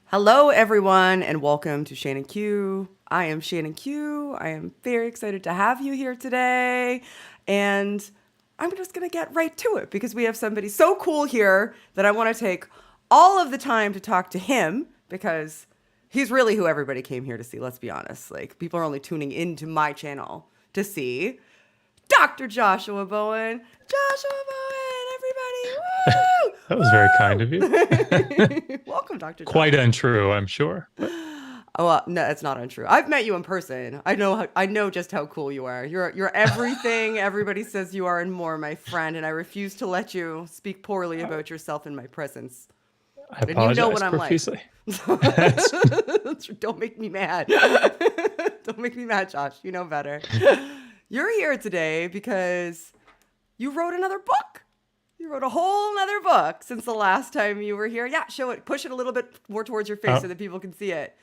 Hello, everyone, and welcome to Shannon Q. I am Shannon Q. I am very excited to have you here today. And I'm just going to get right to it because we have somebody so cool here that I want to take all of the time to talk to him because he's really who everybody came here to see. Let's be honest. Like, people are only tuning into my channel to see Dr. Joshua Bowen. Joshua Bowen, everybody. Woo! That was very kind of you. Welcome, Dr. Quite Josh. untrue, I'm sure. But Oh, well, no, it's not untrue. I've met you in person. I know just how cool you are. You're everything everybody says you are and more, my friend, and I refuse to let you speak poorly about yourself in my presence. I And you know apologize what I'm like. profusely. That's- Don't make me mad. Don't make me mad, Josh. You know better. You're here today because you wrote another book. You wrote a whole nother book since the last time you were here. Yeah, show it. Push it a little bit more towards your face oh, so that people can see it.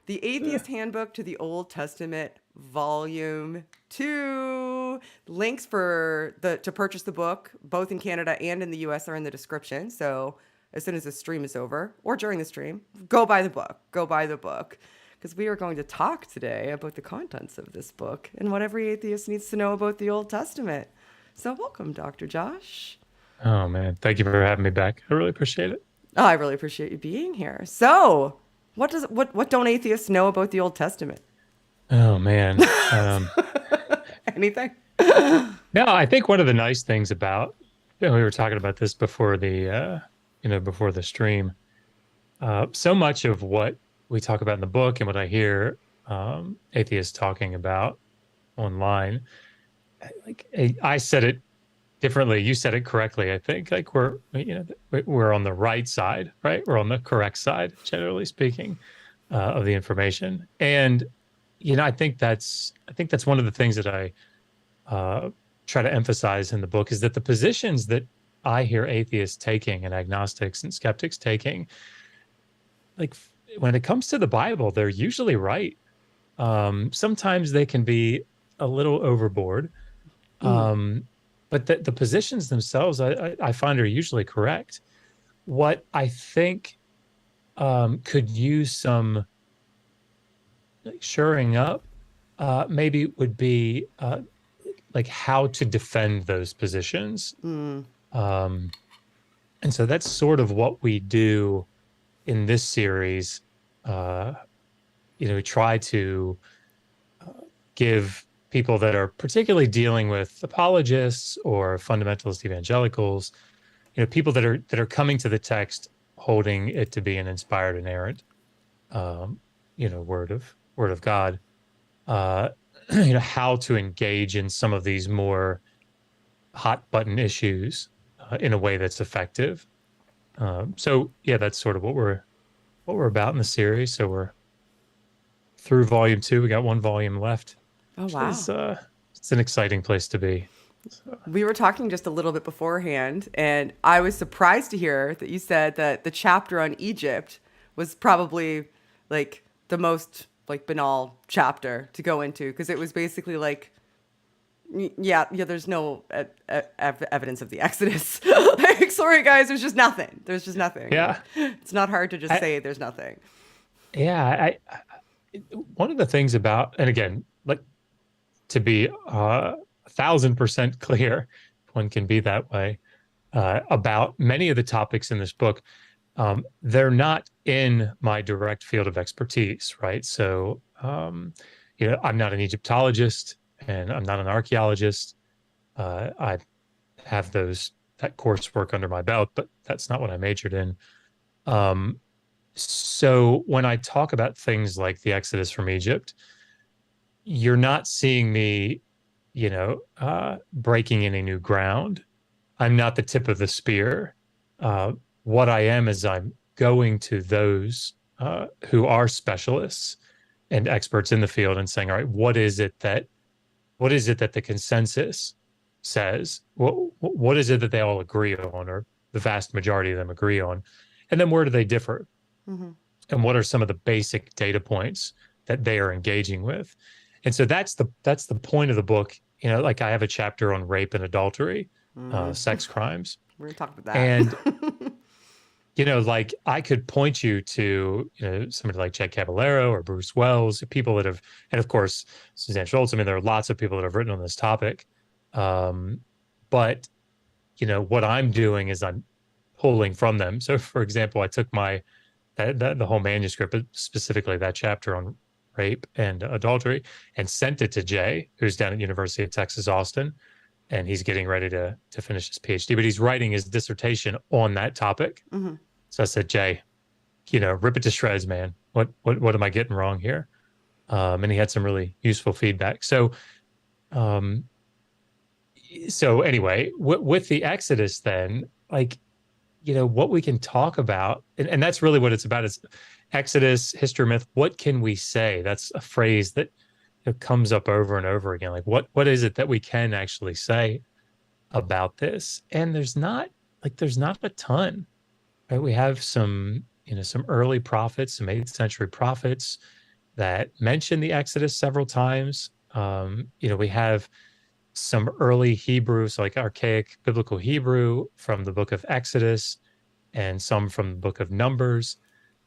The Atheist Handbook to the Old Testament, Volume 2. Links to purchase the book, both in Canada and in the US, are in the description. So as soon as the stream is over, or during the stream, go buy the book. Go buy the book. Because we are going to talk today about the contents of this book and what every atheist needs to know about the Old Testament. So welcome, Dr. Josh. oh man, thank you for having me back. I really appreciate it. Oh, I really appreciate you being here. So, what don't atheists know about the Old Testament? Oh man. Anything? No, I think one of the nice things about we were talking about this before before the stream. So much of what we talk about in the book and what I hear atheists talking about online, I said it differently. You said it correctly. I think like we're on the right side, right? We're on the correct side, generally speaking, of the information. And I think that's one of the things that I try to emphasize in the book is that the positions that I hear atheists taking and agnostics and skeptics taking, like when it comes to the Bible, they're usually right. Sometimes they can be a little overboard. Mm, But the positions themselves, I find, are usually correct. What I think could use some like, shoring up, maybe would be like how to defend those positions. mm, Um, and so that's sort of what we do in this series. Uh, try to give people that are particularly dealing with apologists or fundamentalist evangelicals, people that are coming to the text holding it to be an inspired, inerrant, um, word of God. Uh, how to engage in some of these more hot button issues in a way that's effective. So yeah, that's sort of what we're about in the series. So we're through volume 2. We got one volume left, oh, which wow. is it's an exciting place to be. So, We were talking just a little bit beforehand, and I was surprised to hear that you said that the chapter on Egypt was probably like the most like banal chapter to go into because it was basically like yeah, there's no evidence of the Exodus. Like, sorry guys, there's just nothing. There's just nothing. Like, yeah, it's not hard to just I, say there's nothing. yeah. One of the things about, and again, like to be 1,000% clear, one can be that way about many of the topics in this book. They're not in my direct field of expertise, right? So, I'm not an Egyptologist and I'm not an archaeologist. I have that coursework under my belt, but that's not what I majored in. Um, so when I talk about things like the Exodus from Egypt, you're not seeing me, breaking any new ground. I'm not the tip of the spear. What I am is I'm going to those who are specialists and experts in the field and saying, all right, what is it that the consensus says? What is it that they all agree on, or the vast majority of them agree on? And then where do they differ? Hmm. And what are some of the basic data points that they are engaging with? And so that's the point of the book. Like I have a chapter on rape and adultery, Hmm. sex crimes, We're gonna talk about and that. like I could point you to, somebody like Jack Caballero or Bruce Wells, people that have, and of course, Suzanne Schultz. I mean, there are lots of people that have written on this topic. But, what I'm doing is I'm pulling from them. So, for example, I took the whole manuscript, but specifically that chapter on rape and adultery, and sent it to Jay, who's down at University of Texas, Austin, and he's getting ready to finish his PhD, but he's writing his dissertation on that topic. Mm-hmm. So I said, Jay, rip it to shreds, man. What am I getting wrong here? And he had some really useful feedback. So, anyway, with the Exodus, then, like, what we can talk about, and that's really what it's about, is Exodus, history, myth. What can we say? That's a phrase that comes up over and over again. Like, what is it that we can actually say about this? And there's not a ton. Right? We have some early prophets, some 8th century prophets that mention the Exodus several times. We have some early Hebrew, so like archaic biblical Hebrew from the book of Exodus, and some from the book of Numbers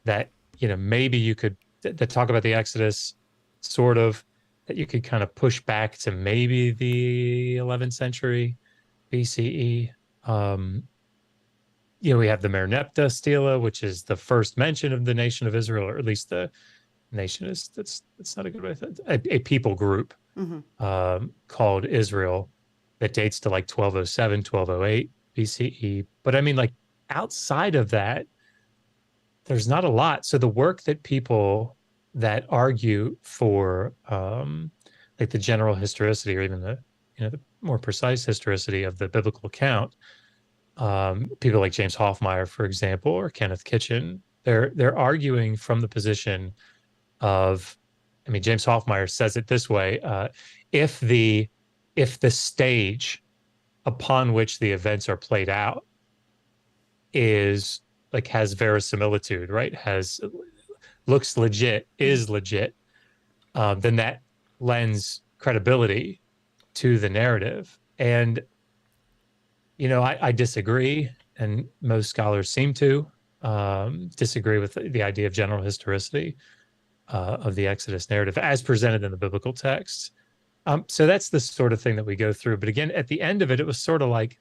that, maybe you could, that talk about the Exodus, sort of, that you could kind of push back to maybe the 11th century BCE. We have the Merneptah Stela, which is the first mention of the nation of Israel, or at least the nation is, that's not a good way, a people group called Israel that dates to like 1207, 1208 BCE. But I mean, like, outside of that, there's not a lot. So the work that people that argue for like the general historicity, or even the more precise historicity of the biblical account, people like James Hoffmeyer, for example, or Kenneth Kitchen, they're arguing from the position of, I mean, James Hoffmeyer says it this way: if the stage upon which the events are played out is like, has verisimilitude, right? Looks legit, is legit, then that lends credibility to the narrative. And I disagree, and most scholars seem to disagree with the idea of general historicity of the Exodus narrative as presented in the biblical texts. So that's the sort of thing that we go through. But again, at the end of it, it was sort of like,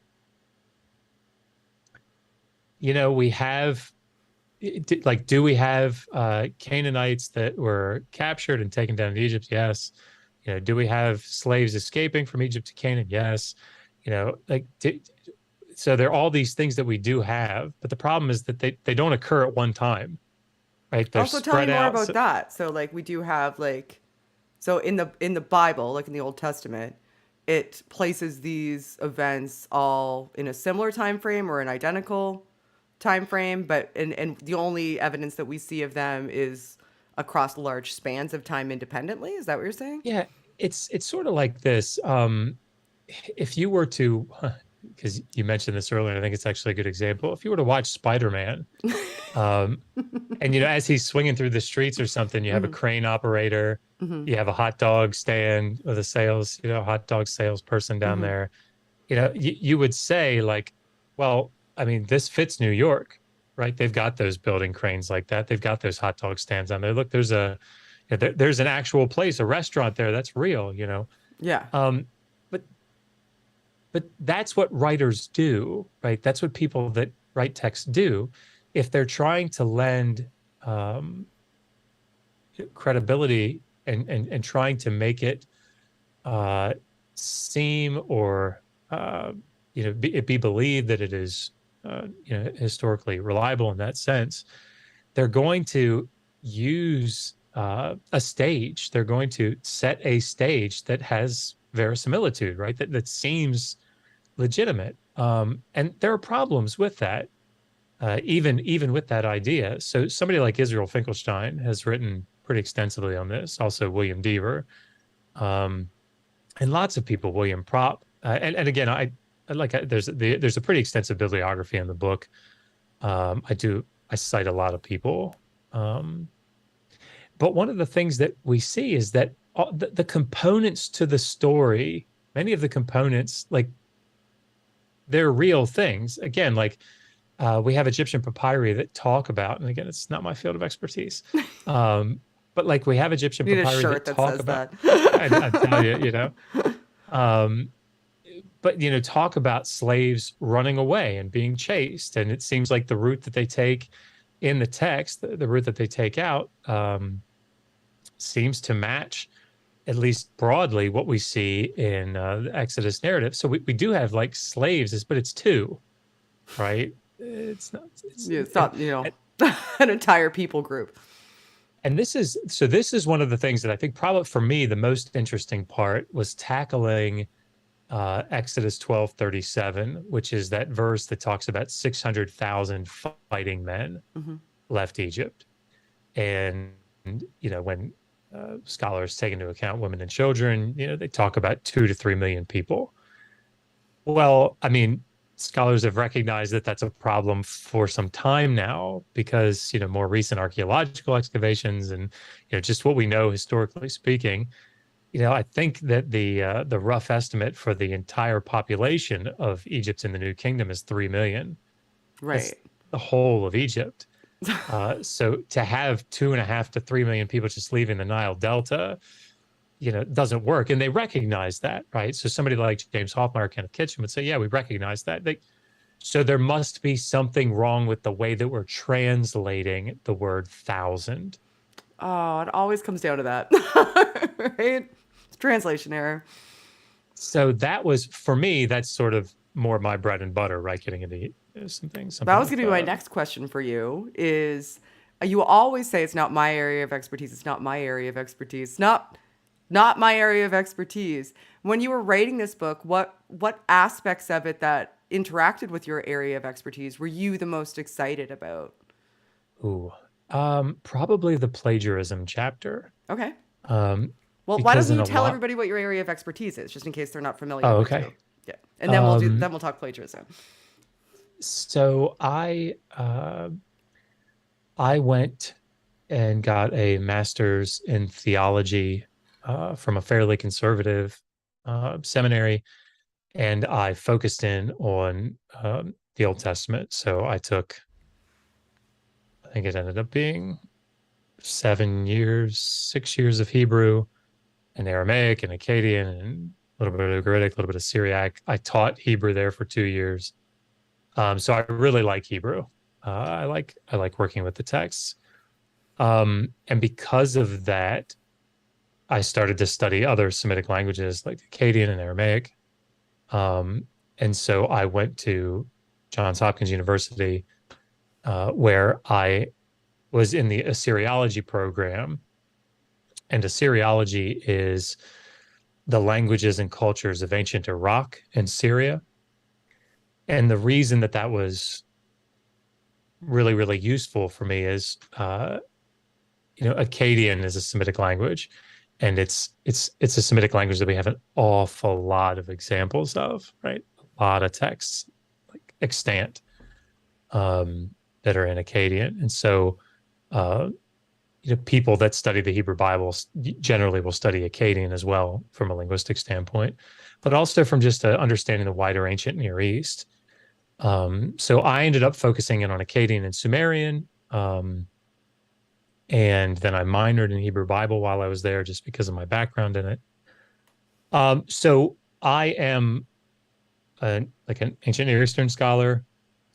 we have, like, do we have Canaanites that were captured and taken down to Egypt? Yes. Do we have slaves escaping from Egypt to Canaan? Yes. So there are all these things that we do have, but the problem is that they don't occur at one time, right? They're Also, tell me spread more out. about that. So, like, we do have, like, so in the Bible, like in the Old Testament, it places these events all in a similar time frame or an identical time frame, but and the only evidence that we see of them is across large spans of time independently. Is that what you're saying? Yeah, it's sort of like this. If you were to, because you mentioned this earlier, I think it's actually a good example. If you were to watch Spider-Man, and as he's swinging through the streets or something, you have a crane operator, you have a hot dog stand with a hot dog salesperson down there. You would say, like, well, I mean, this fits New York, right? They've got those building cranes like that. They've got those hot dog stands on there. Look, there's an actual place, a restaurant there. That's real, Yeah. But that's what writers do, right? That's what people that write text do. If they're trying to lend credibility and trying to make it seem, or it be believed that it is historically reliable in that sense, they're going to use a stage. They're going to set a stage that has verisimilitude, right? That seems legitimate. And there are problems with that, even with that idea. So somebody like Israel Finkelstein has written pretty extensively on this. Also William Deaver, and lots of people, William Propp. And again, there's a pretty extensive bibliography in the book. I cite a lot of people. But one of the things that we see is that the components to the story, many of the components, like, they're real things. Again, like, We have Egyptian papyri that talk about, and again, it's not my field of expertise, but like we have Egyptian Need a papyri shirt that that talk says about. that. I tell you, um, but talk about slaves running away and being chased, and it seems like the route that they take in the text, the route that they take out, seems to match at least broadly what we see in the Exodus narrative. So we do have like slaves, but it's two, right? It's not. Yeah, it's not, an entire people group. And this is one of the things that I think probably for me the most interesting part was tackling Exodus 12:37, which is that verse that talks about 600,000 fighting men Mm-hmm. left Egypt. And when scholars take into account women and children, they talk about 2 to 3 million people. Well, I mean, scholars have recognized that that's a problem for some time now because more recent archaeological excavations and just what we know historically speaking. I think that the rough estimate for the entire population of Egypt in the New Kingdom is 3 million. That's Right. the whole of Egypt. So to have 2.5 to 3 million people just leaving the Nile Delta, doesn't work. And they recognize that, right? So somebody like James Hoffmeyer, Kenneth Kitchen would say, yeah, we recognize that. So there must be something wrong with the way that we're translating the word thousand. Oh, it always comes down to that. Right? It's translation error. So that was, for me, that's sort of more my bread and butter, right? Getting into That something was going with to be my next question for you is you always say it's not my area of expertise. It's not my area of expertise. Not my area of expertise. When you were writing this book, what aspects of it that interacted with your area of expertise were you the most excited about? ooh, probably the plagiarism chapter. Okay. Um, Well, why because don't in you a tell lot, everybody what your area of expertise is, just in case they're not familiar oh, with you? okay. Yeah. And then Um, we'll talk plagiarism. so I went and got a master's in theology from a fairly conservative seminary, and I focused in on the Old Testament. So I think it ended up being 7 years, 6 years of Hebrew and Aramaic and Akkadian and a little bit of Ugaritic, a little bit of Syriac. I taught Hebrew there for 2 years. So I really like Hebrew. I like working with the texts. And because of that, I started to study other Semitic languages like Akkadian and Aramaic. Um, and so I went to Johns Hopkins University, where I was in the Assyriology program. And Assyriology is the languages and cultures of ancient Iraq and Syria. And the reason that that was really, really useful for me is, Akkadian is a Semitic language, and it's a Semitic language that we have an awful lot of examples of, right? A lot of texts like extant that are in Akkadian, and so uh, people that study the Hebrew Bible generally will study Akkadian as well from a linguistic standpoint, but also from just understanding the wider ancient Near East. So I ended up focusing in on Akkadian and Sumerian. And then I minored in Hebrew Bible while I was there just because of my background in it. So I am like an ancient Near Eastern scholar.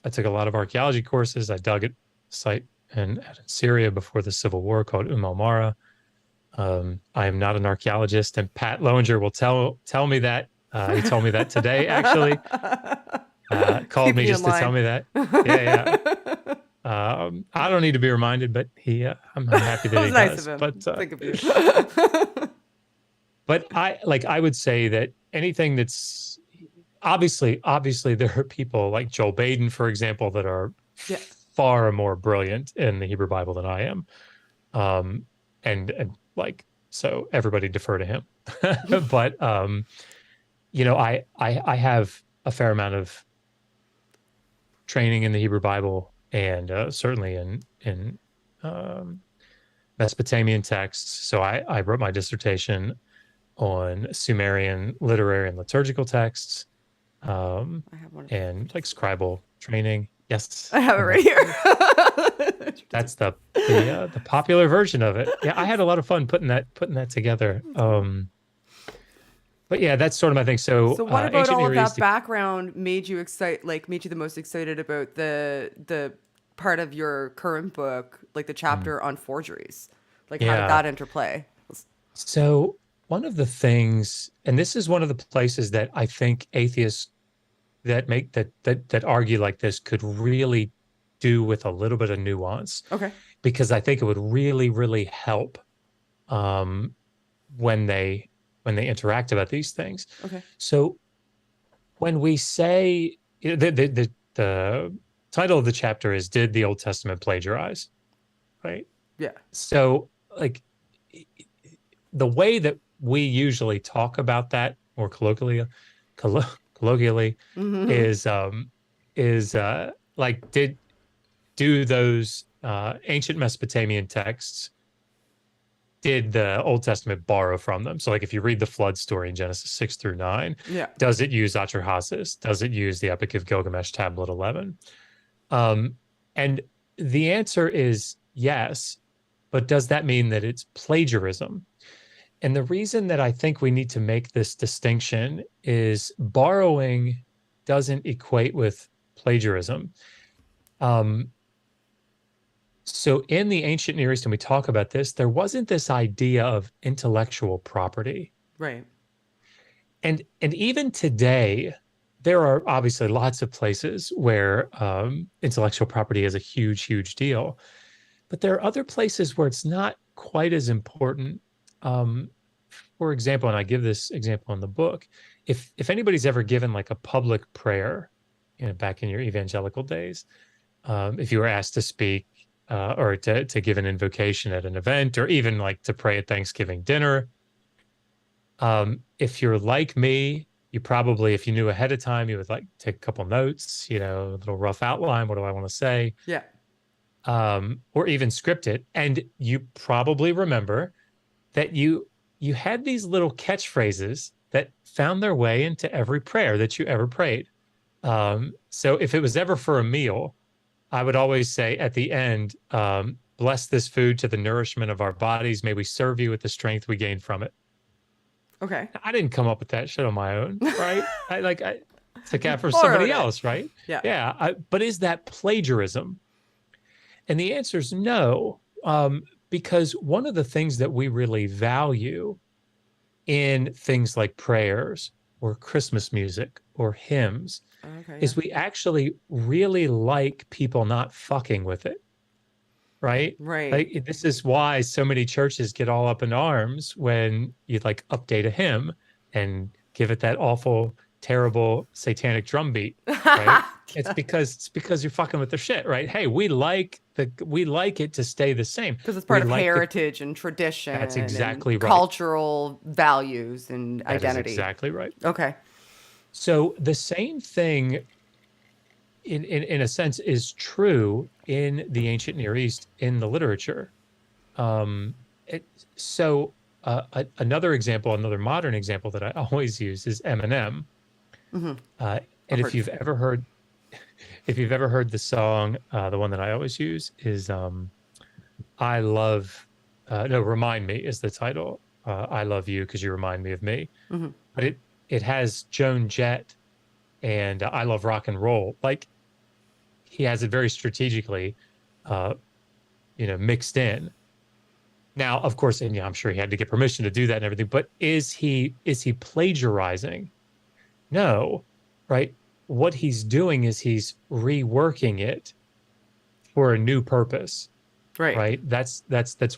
I took a lot of archaeology courses. I dug at a site in Syria before the Civil War called Mara. I am not an archaeologist, and Pat Lowinger will tell me that. He told me that today, actually. Called Keeping me you in just to tell line. me that. Yeah, yeah. I don't need to be reminded, but I'm happy That that was he nice of does. him. But Think of you. but I would say that anything that's obviously there are people like Joel Baden, for example, that are Yeah. far more brilliant in the Hebrew Bible than I am. And like, so everybody defer to him. But I have a fair amount of training in the Hebrew Bible, and certainly in um, Mesopotamian texts. So I wrote my dissertation on Sumerian literary and liturgical texts, I have one of those. and like scribal training. Yes. I have it And right here. that's the popular version of it. Yeah, I had a lot of fun putting that together. But yeah, that's sort of my thing. So So what about ancient all of Near that East. background made you made you the most excited about the part of your current book, like the Mm, chapter on forgeries? Like how did yeah. that interplay? So one of the things, and this is one of the places that I think atheists that argue like this could really do with a little bit of nuance, Okay. because I think it would really, really help um, when they interact about these things. Okay. So when we say the title of the chapter is "Did the Old Testament plagiarize?" Right? Yeah. So like the way that we usually talk about that more colloquially Mm-hmm. is like do those ancient Mesopotamian texts, did the Old Testament borrow from them? So like if you read the flood story in Genesis 6 through 9, Yeah. does it use Atrahasis? Does it use the Epic of Gilgamesh tablet 11? um and the answer is yes, but does that mean that it's plagiarism? And the reason that I think we need to make this distinction is borrowing doesn't equate with plagiarism. Um, so in the ancient Near East, and we talk about this, there wasn't this idea of intellectual property. Right. And even today, there are obviously lots of places where intellectual property is a huge, huge deal. But there are other places where it's not quite as important. Um, for example, and I give this example in the book, if anybody's ever given like a public prayer, back in your evangelical days, if you were asked to speak or to give an invocation at an event, or even like to pray at Thanksgiving dinner, if you're like me, you probably, if you knew ahead of time, you would like take a couple notes, a little rough outline. What do I want to say? Yeah. Or even script it. And you probably remember that you had these little catchphrases that found their way into every prayer that you ever prayed. So if it was ever for a meal, I would always say at the end, bless this food to the nourishment of our bodies. May we serve you with the strength we gain from it. Okay. I didn't come up with that shit on my own, right? I took out from Borrowed somebody it. else, right? Yeah. Yeah. But is that plagiarism? And the answer is no, because one of the things that we really value in things like prayers or Christmas music or hymns Okay. Yeah. is we actually really like people not fucking with it, right? Right. Like this is why so many churches get all up in arms when you like update a hymn and give it that awful, terrible satanic drum beat, right? It's because you're fucking with their shit, right? Hey, we like it to stay the same. Because it's We part of like the heritage and tradition That's and exactly right. cultural values and That is identity. exactly right. Okay. So the same thing in a sense is true in the ancient Near East in the literature. Um, it, so another example, another modern example that I always use is Eminem. Mm-hmm. And I've heard. if you've ever heard the song, the one that I always use is "I Love." No, "Remind Me" is the title. "I love you because you remind me of me." Mm-hmm. But it has Joan Jett and "I Love Rock and Roll." Like he has it very strategically, uh, mixed in. Now, of course, and yeah, I'm sure he had to get permission to do that and everything. But is he plagiarizing? No, right? What he's doing is he's reworking it for a new purpose, Right. right? That's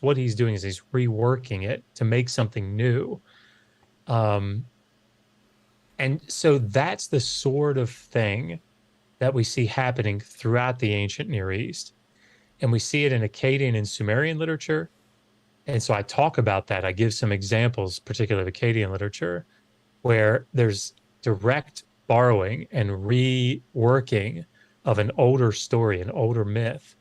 what he's doing is he's reworking it to make something new. Um, and so that's the sort of thing that we see happening throughout the ancient Near East. And we see it in Akkadian and Sumerian literature. And so I talk about that. I give some examples, particularly of Akkadian literature, where there's direct borrowing and reworking of an older story, an older myth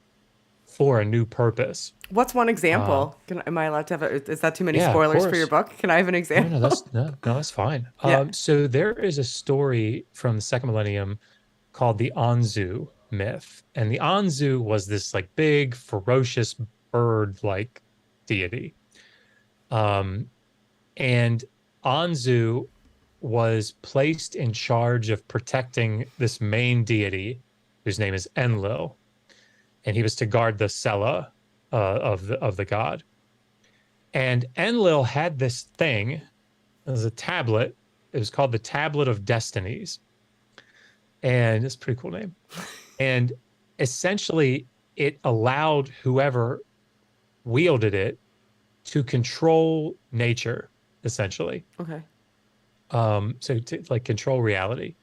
for a new purpose. What's one Uh, example? Am I allowed to have is that too many yeah, of spoilers for your course. book? Can I have an No, no, example? that's fine. Yeah. So there is a story from the second millennium called the Anzu myth. And the Anzu was this like big, ferocious bird-like deity. And Anzu was placed in charge of protecting this main deity, whose name is Enlil, and he was to guard the cella of the god. And Enlil had this thing. It was a tablet. It was called the Tablet of Destinies, and it's a pretty cool name. And essentially, it allowed whoever wielded it to control nature, essentially. Okay. So to like control reality.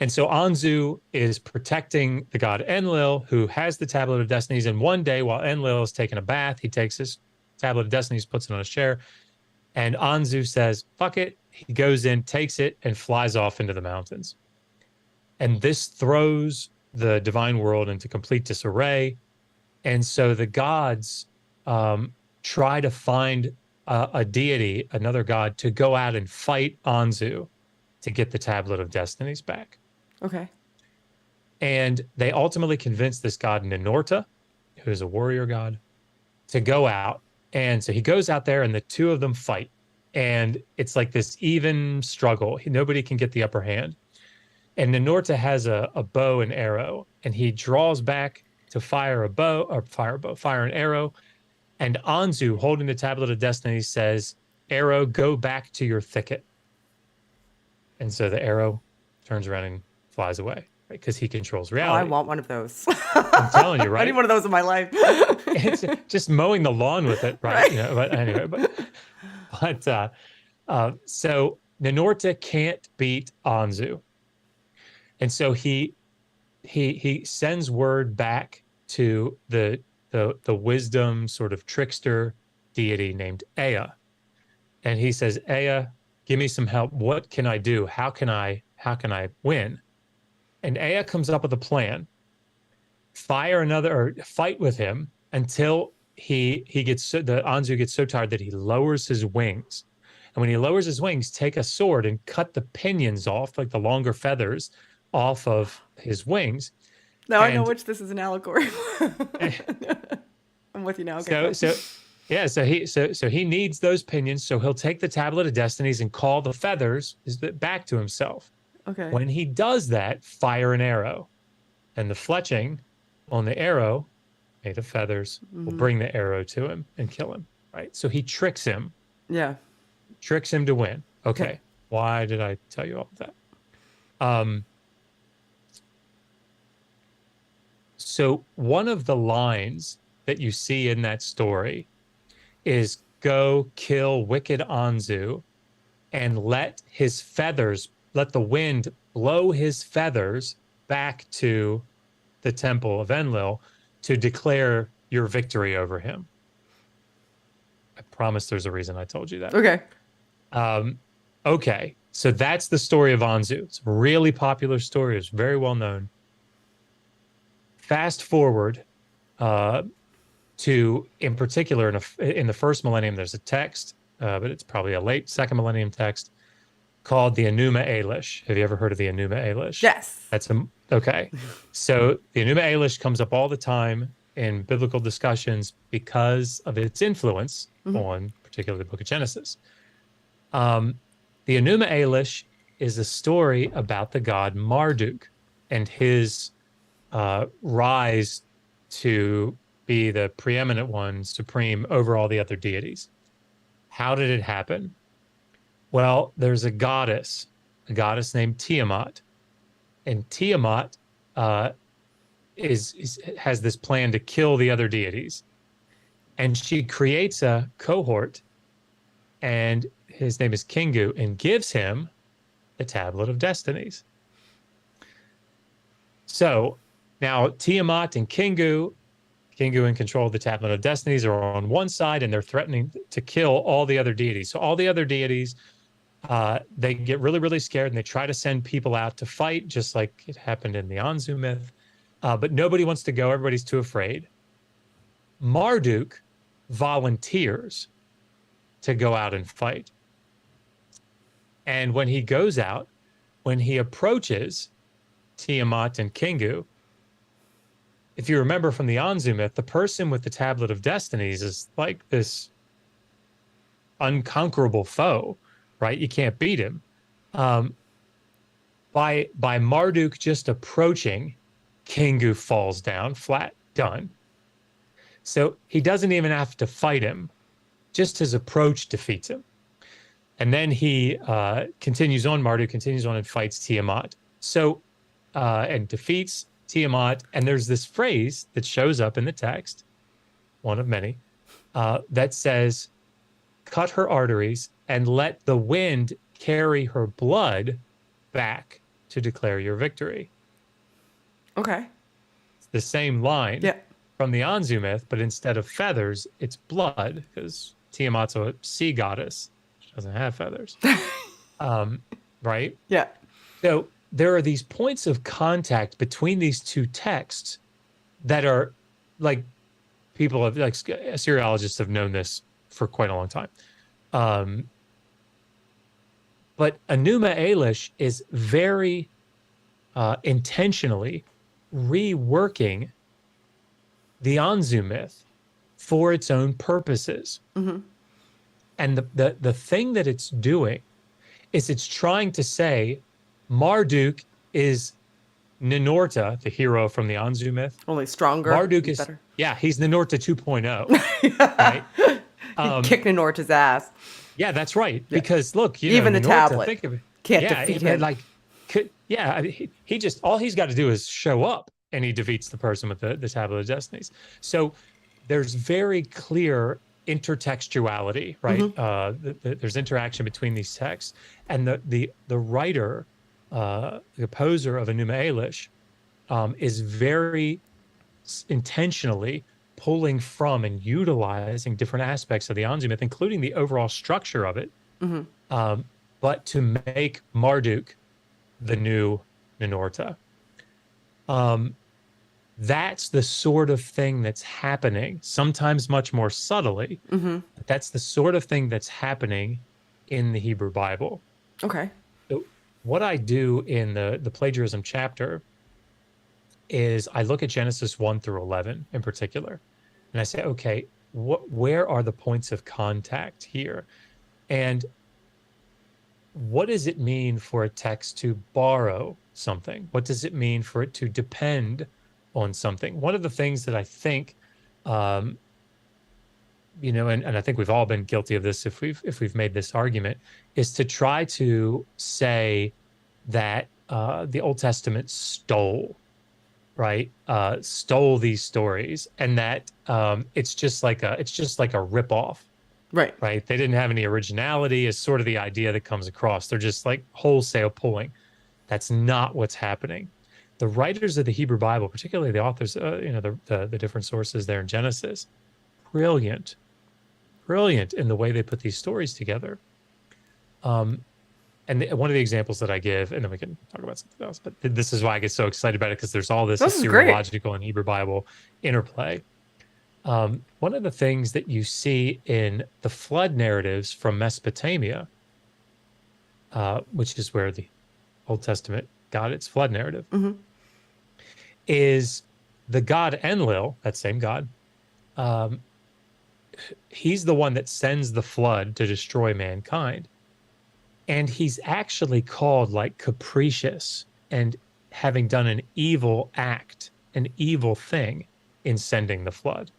And so Anzu is protecting the god Enlil, who has the Tablet of Destinies. And one day, while Enlil is taking a bath, he takes his Tablet of Destinies, puts it on his chair, and Anzu says, fuck it. He goes in, takes it, and flies off into the mountains. And this throws the divine world into complete disarray. And so the gods try to find a deity, another god, to go out and fight Anzu to get the Tablet of Destinies back. Okay. And they ultimately convince this god Ninurta, who is a warrior god, to go out. And so he goes out there and the two of them fight. And it's like this even struggle. Nobody can get the upper hand. And Ninurta has a bow and arrow, and he draws back to fire an arrow. And Anzu, holding the Tablet of Destiny, says, arrow, go back to your thicket. And so the arrow turns around and flies away, right? Because he controls reality. Oh, I want one of those. I'm telling you, right? I need one of those in my life. It's just mowing the lawn with it, right? You know, but anyway, so Ninurta can't beat Anzu. And so he sends word back to the wisdom sort of trickster deity named Ea. And he says, Ea, give me some help. What can I do? How can I win? And Ea comes up with a plan. Fight with him until the Anzu gets so tired that he lowers his wings. And when he lowers his wings, take a sword and cut the pinions off, like the longer feathers, off of his wings. Now I know which this is an allegory. I'm with you now. Okay. So he needs those pinions. So he'll take the Tablet of Destinies and call the feathers back to himself. Okay. When he does that, fire an arrow, and the fletching on the arrow, made of feathers, will bring the arrow to him and kill him. Right. So he tricks him. Yeah. Tricks him to win. Okay. Why did I tell you all of that? So one of the lines that you see in that story is go kill wicked Anzu and let the wind blow his feathers back to the temple of Enlil to declare your victory over him. I promise there's a reason I told you that. Okay. Okay. So that's the story of Anzu. It's a really popular story. It's very well known. Fast forward to, in particular, in the first millennium, there's a text, but it's probably a late second millennium text called the Enuma Elish. Have you ever heard of the Enuma Elish? Yes. Okay. So the Enuma Elish comes up all the time in biblical discussions because of its influence on particularly the book of Genesis. The Enuma Elish is a story about the god Marduk and his rise to be the preeminent one, supreme over all the other deities. How did it happen? Well, there's a goddess named Tiamat, and Tiamat has this plan to kill the other deities, and she creates a cohort, and his name is Kingu, and gives him the Tablet of Destinies. So now Tiamat and Kingu in control of the Tablet of Destinies, are on one side, and they're threatening to kill all the other deities. So all the other deities, they get really, really scared, and they try to send people out to fight, just like it happened in the Anzu myth. But nobody wants to go. Everybody's too afraid. Marduk volunteers to go out and fight. And when he goes out, when he approaches, Tiamat, and Kingu. If you remember from the Anzu myth, the person with the Tablet of Destinies is like this unconquerable foe, right? You can't beat him. By Marduk just approaching, Kingu falls down, flat, done. So he doesn't even have to fight him. Just his approach defeats him. And then he continues on, Marduk continues on and fights Tiamat. So, and defeats Tiamat. And there's this phrase that shows up in the text, one of many, that says, cut her arteries and let the wind carry her blood back to declare your victory. Okay. It's the same line from the Anzu myth, but instead of feathers, it's blood, because Tiamat's a sea goddess. She doesn't have feathers. Right? Yeah. So there are these points of contact between these two texts that are like, people have, like, Assyriologists have known this for quite a long time. But Enuma Elish is very intentionally reworking the Anzu myth for its own purposes. Mm-hmm. And the thing that it's doing is it's trying to say Marduk is Ninurta, the hero from the Anzu myth. Only stronger. Marduk is better. Yeah, he's Ninurta 2.0. Right? Kick Ninurta's ass. Yeah, that's right. Yeah. Because look, even know, the Ninurta, tablet think of it. Can't defeat him. Like, he just, all he's got to do is show up, and he defeats the person with the Tablet of Destinies. So there's very clear intertextuality, right? Mm-hmm. There's interaction between these texts, and the writer, the composer of Enuma Elish, is very intentionally pulling from and utilizing different aspects of the Anzu myth, including the overall structure of it, mm-hmm. But to make Marduk the new Ninurta. That's the sort of thing that's happening, sometimes much more subtly. Mm-hmm. But that's the sort of thing that's happening in the Hebrew Bible. Okay. So what I do in the plagiarism chapter is I look at Genesis 1 through 11 in particular, and I say, okay, where are the points of contact here? And what does it mean for a text to borrow something? What does it mean for it to depend on something? One of the things that I think, and I think we've all been guilty of this if we've made this argument, is to try to say that the Old Testament stole these stories, and that it's just like a ripoff. Right. They didn't have any originality is sort of the idea that comes across. They're just like wholesale pulling. That's not what's happening. The writers of the Hebrew Bible, particularly the authors, the different sources there in Genesis, brilliant in the way they put these stories together. And one of the examples that I give, and then we can talk about something else, but this is why I get so excited about it, because there's all this Assyriological and Hebrew Bible interplay. One of the things that you see in the flood narratives from Mesopotamia, which is where the Old Testament got its flood narrative, mm-hmm. is the god Enlil, that same god. He's the one that sends the flood to destroy mankind. And he's actually called like capricious and having done an evil act, an evil thing in sending the flood.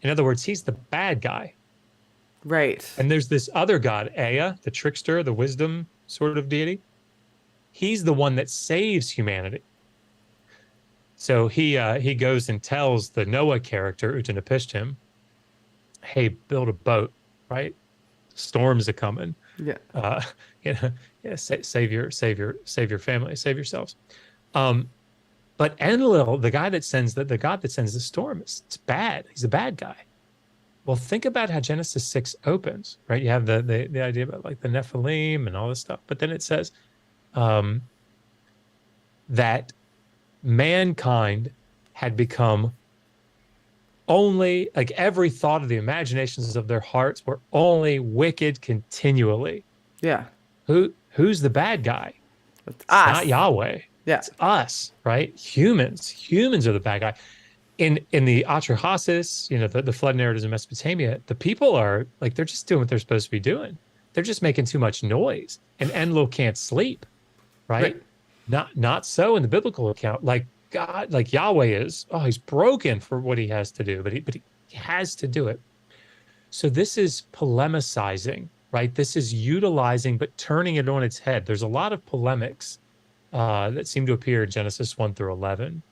In other words, he's the bad guy. Right. And there's this other god, Ea, the trickster, the wisdom sort of deity. He's the one that saves humanity. So he goes and tells the Noah character, Utanapishtim, hey, build a boat, right? Storms are coming. Yeah. Save your family, save yourselves. But Enlil, the god that sends the storm, it's bad. He's a bad guy. Well, think about how Genesis 6 opens, right? You have the idea about like the Nephilim and all this stuff, but then it says that mankind had become only, like, every thought of the imaginations of their hearts were only wicked continually. Yeah. Who's the bad guy? It's not Yahweh. Yeah. It's us, right? Humans are the bad guy. In the Atrahasis, the flood narratives in Mesopotamia, the people are like, they're just doing what they're supposed to be doing. They're just making too much noise, and Enlil can't sleep, Right. right? Not so in the biblical account. Like God, like Yahweh is, oh, he's broken for what he has to do, but he has to do it. So this is polemicizing, right? This is utilizing, but turning it on its head. There's a lot of polemics that seem to appear in Genesis 1 through 11.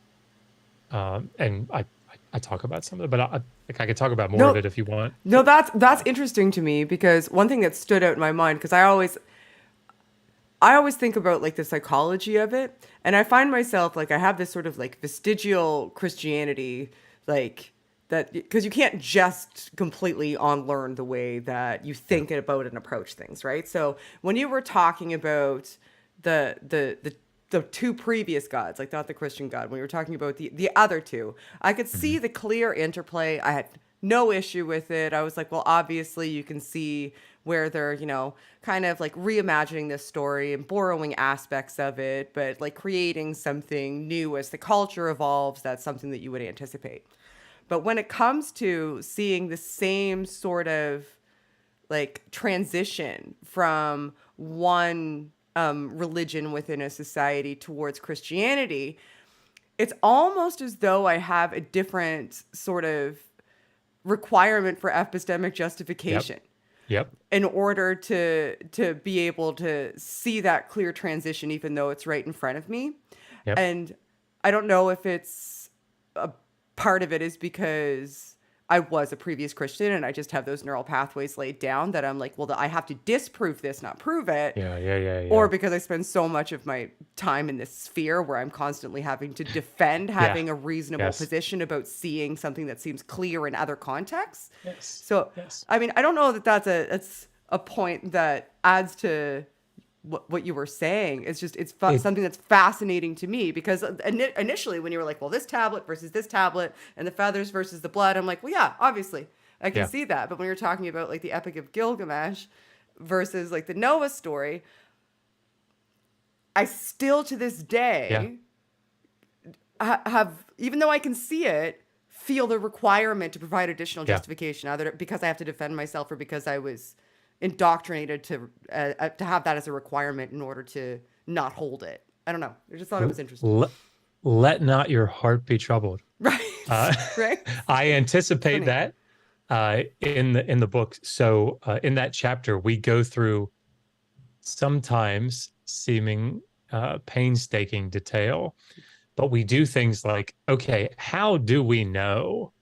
And I talk about some of it, but I could talk about more of No, it if you want. no, that's interesting to me because one thing that stood out in my mind, because I always think about like the psychology of it, and I find myself like I have this sort of like vestigial Christianity, like that, because you can't just completely unlearn the way that you Yeah. think about and approach things, right? So when you were talking about the two previous gods, like not the Christian God, when we were talking about the other two, I could see Mhm. the clear interplay. I had no issue with it. I was like, well, obviously you can see where they're, kind of like reimagining this story and borrowing aspects of it, but like creating something new as the culture evolves. That's something that you would anticipate. But when it comes to seeing the same sort of like transition from one religion within a society towards Christianity, it's almost as though I have a different sort of requirement for epistemic Yep. justification Yep. in order to be able to see that clear transition, even though it's right in front of me. Yep. And I don't know if it's a part of it is because I was a previous Christian and I just have those neural pathways laid down that I'm like, well, I have to disprove this, not prove it. Yeah. Yeah. Yeah. Or Yeah. because I spend so much of my time in this sphere where I'm constantly having to defend Yeah. having a reasonable Yes. position about seeing something that seems clear in other contexts. Yes. So, Yes. I mean, I don't know that it's a point that adds to what you were saying. It's just It. something that's fascinating to me because initially when you were like, well, this tablet versus this tablet and the feathers versus the blood, I'm like, well, yeah, obviously I can Yeah. see that. But when you're talking about like the Epic of Gilgamesh versus like the Noah story, I still to this Yeah. day have, even though I can see it, feel the requirement to provide additional Yeah. justification, either because I have to defend myself or because I was indoctrinated to have that as a requirement in order to not hold it. I don't know. I just thought it was interesting. Let, let not your heart be troubled. Right. Uh, Right. I It's anticipate funny. that in the book. So in that chapter, we go through sometimes seeming painstaking detail, but we do things like, okay, how do we know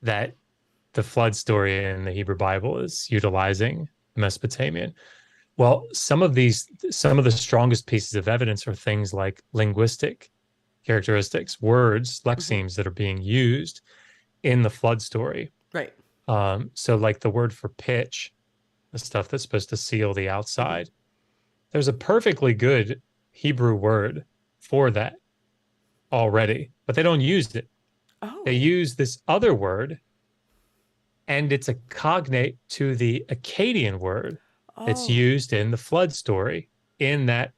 that the flood story in the Hebrew Bible is utilizing Mesopotamian? Well, some of the strongest pieces of evidence are things like linguistic characteristics, words, Hmm. lexemes that are being used in the flood story. Right. So like the word for pitch, the stuff that's supposed to seal the Hmm. outside, there's a perfectly good Hebrew word for that already, but they don't use it. They Oh. use this other word, and it's a cognate to the Akkadian word that's Oh. used in the flood story in that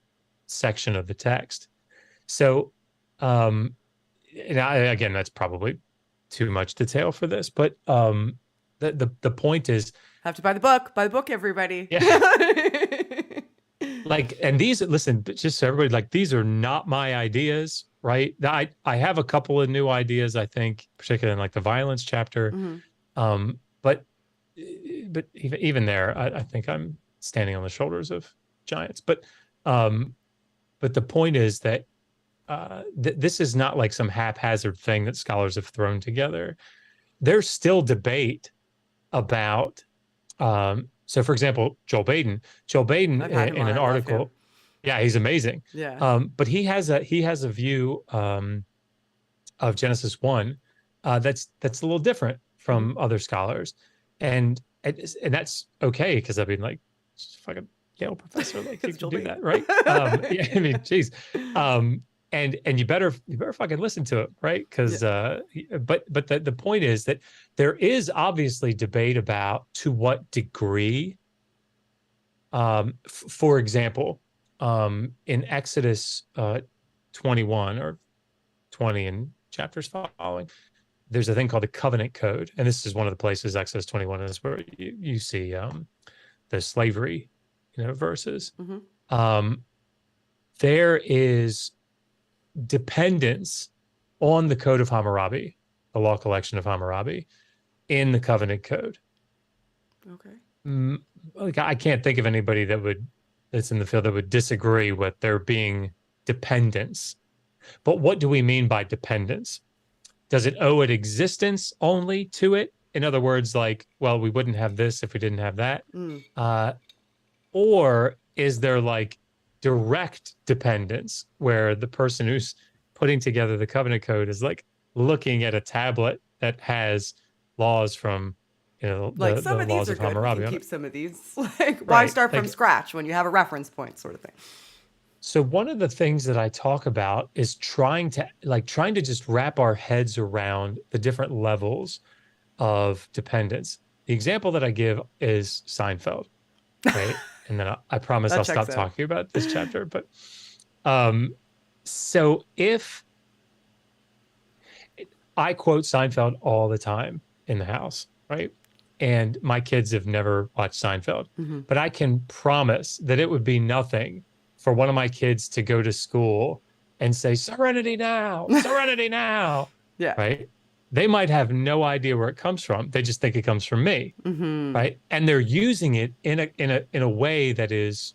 section of the text. So, um, and again, that's probably too much detail for this, but the point is, Have to buy the book. Buy the book, everybody. yeah, like, and these, listen, just so everybody, like, these are not my ideas, right? I have a couple of new ideas, I think, particularly in like the violence chapter. Hmm. But even there, I think I'm standing on the shoulders of giants. Um, but the point is that this is not like some haphazard thing that scholars have thrown together. There's still debate about. So, for example, Joel Baden I've had him in on. an I love him. article, yeah, he's amazing. Yeah. But he has a view of Genesis 1 that's a little different Hmm. from other scholars, and that's okay because I mean, like, fucking Yale professor, like, you It's can Joel do that, Baden. right? Yeah, I mean, geez. And you better fucking listen to it, right? Yeah. Because but the point is that there is obviously debate about to what degree, for example, in Exodus 21 or 20 in chapters following, there's a thing called the covenant code. And this is one of the places, Exodus 21 is where you see the slavery, verses. There is dependence on the code of Hammurabi, the law collection of Hammurabi, in the covenant code. Okay. Like, I can't think of anybody that's in the field that would disagree with there being dependence. But what do we mean by dependence? Does it owe it existence only to it? In other words, like, well, we wouldn't have this if we didn't have that. Or is there like direct dependence where the person who's putting together the covenant code is like looking at a tablet that has laws from, like some the of these laws are of good. Hammurabi. You can keep some of these. Like, why Right, start from like, scratch when you have a reference point, sort of thing. So one of the things that I talk about is trying to just wrap our heads around the different levels of dependence. The example that I give is Seinfeld, right? And then I promise That I'll stop checks out. talking about this chapter. But so if I quote Seinfeld all the time in the house, right? And my kids have never watched Seinfeld, but I can promise that it would be nothing for one of my kids to go to school and say, "Serenity now, serenity now." Yeah. Right. They might have no idea where it comes from. They just think it comes from me. Right. And they're using it in a way that is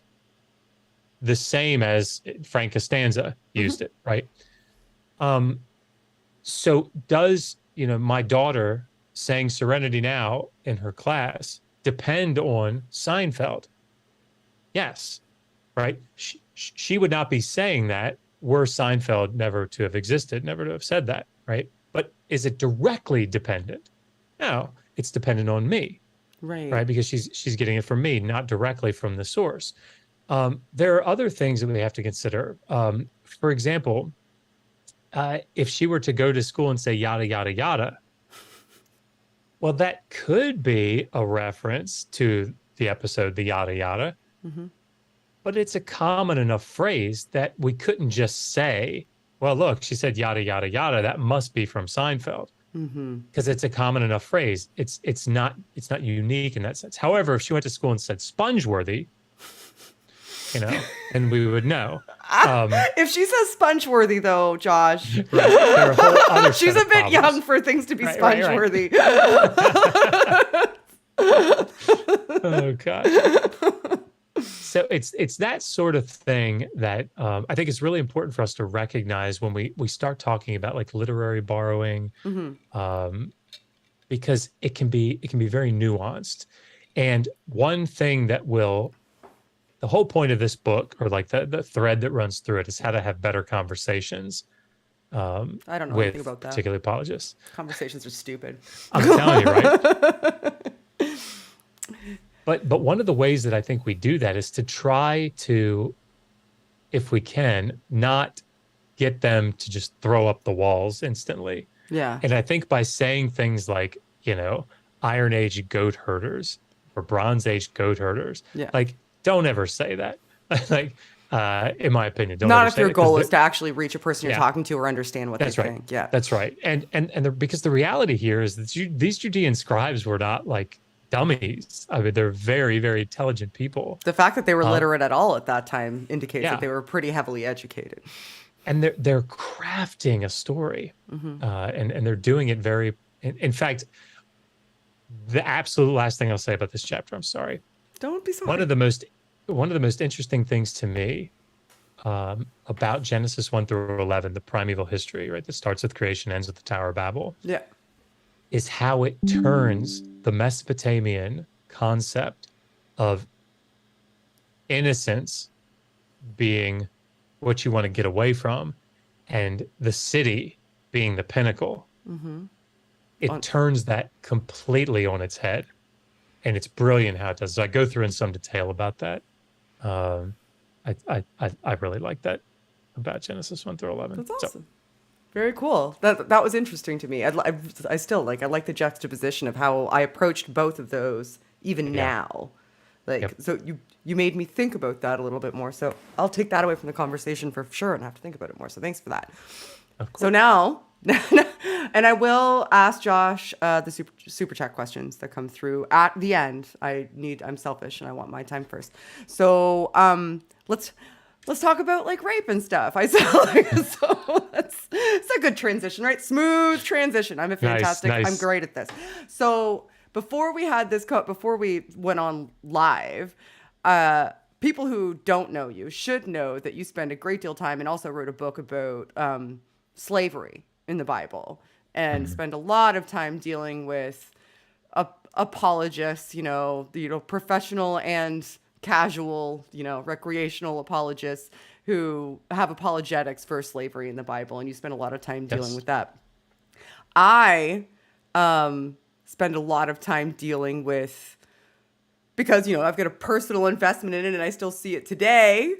the same as Frank Costanza used it. Right. So does, my daughter saying "Serenity now" in her class depend on Seinfeld? Yes. Right. She would not be saying that were Seinfeld never to have existed, never to have said that. Right. But is it directly dependent? No, it's dependent on me. Right. Because she's getting it from me, not directly from the source. There are other things that we have to consider. For example, if she were to go to school and say yada, yada, yada, well, that could be a reference to the episode, the yada, yada. But it's a common enough phrase that we couldn't just say, well, look, she said yada, yada, yada. That must be from Seinfeld. Because it's a common enough phrase. It's not unique in that sense. However, if she went to school and said spongeworthy, and we would know. If she says spongeworthy, though, Josh, right, there are a whole other she's set a of bit problems. young for things to be Right. spongeworthy. Oh gosh. So it's that sort of thing that I think is really important for us to recognize when we start talking about like literary borrowing, because it can be very nuanced. And one thing that the whole point of this book, or like the thread that runs through it, is how to have better conversations. I don't know with anything about that. Particularly apologists. Conversations are stupid. I'm telling you, right? But one of the ways that I think we do that is to try to, if we can, not get them to just throw up the walls instantly. Yeah. And I think by saying things like, Iron Age goat herders or Bronze Age goat herders, like, don't ever say that. Like, in my opinion, don't not ever if say your it, goal is to actually reach a person you're Yeah. talking to or understand what That's they right. think. Yeah. That's right. And because the reality here is that these Judean scribes were not like dummies. I mean, they're very, very intelligent people. The fact that they were literate at all at that time indicates Yeah. that they were pretty heavily educated. And they're crafting a story, and they're doing it very. In fact, the absolute last thing I'll say about this chapter, I'm sorry. Don't be sorry. One of the most interesting things to me about Genesis 1 through 11, the primeval history, right, that starts with creation, ends with the Tower of Babel, Yeah. is how it turns the Mesopotamian concept of innocence being what you want to get away from, and the city being the pinnacle. It turns that completely on its head, and it's brilliant how it does. So I go through in some detail about that. I really like that about Genesis 1 through 11. That's awesome. Very cool. That was interesting to me. I still like the juxtaposition of how I approached both of those even now. Like, Yep. so you made me think about that a little bit more. So I'll take that away from the conversation for sure and have to think about it more. So thanks for that. Of course. So now, and I will ask Josh the super chat questions that come through at the end. I'm selfish and I want my time first. So let's talk about like rape and stuff. So it's a good transition, right? Smooth transition. I'm fantastic. Nice. I'm great at this. So before we went on live, people who don't know you should know that you spend a great deal of time and also wrote a book about slavery in the Bible and spend a lot of time dealing with apologists, professional and casual, recreational apologists who have apologetics for slavery in the Bible. And you spend a lot of time dealing with that. I spend a lot of time dealing with, because, I've got a personal investment in it and I still see it today,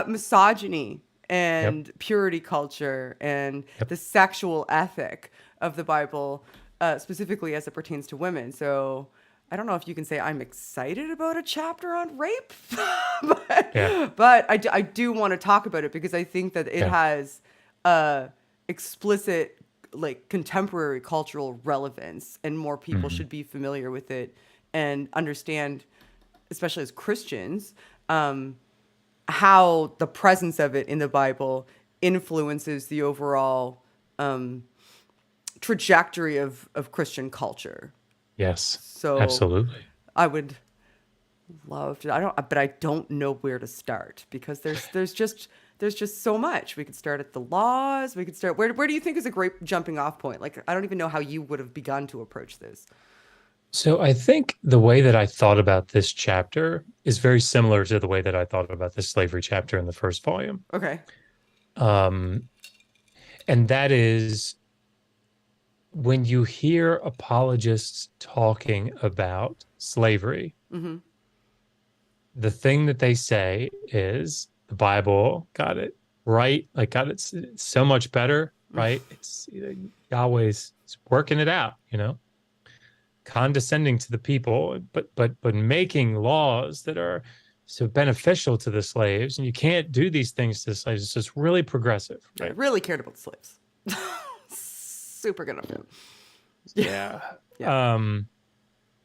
misogyny and purity culture and the sexual ethic of the Bible, specifically as it pertains to women. So I don't know if you can say I'm excited about a chapter on rape, but I do want to talk about it because I think that it has explicit, like, contemporary cultural relevance, and more people should be familiar with it and understand, especially as Christians, how the presence of it in the Bible influences the overall trajectory of Christian culture. Yes. So absolutely. I would love to. But I don't know where to start because there's just so much. We could start at the laws. We could start. Where do you think is a great jumping off point? Like, I don't even know how you would have begun to approach this. So I think the way that I thought about this chapter is very similar to the way that I thought about the slavery chapter in the first volume. Okay. And that is, when you hear apologists talking about slavery, the thing that they say is the Bible got it right, like it's so much better, right? It's Yahweh's working it out, condescending to the people, but making laws that are so beneficial to the slaves, and you can't do these things to the slaves. It's just really progressive, right? I really cared about the slaves. Super good of him. Yeah.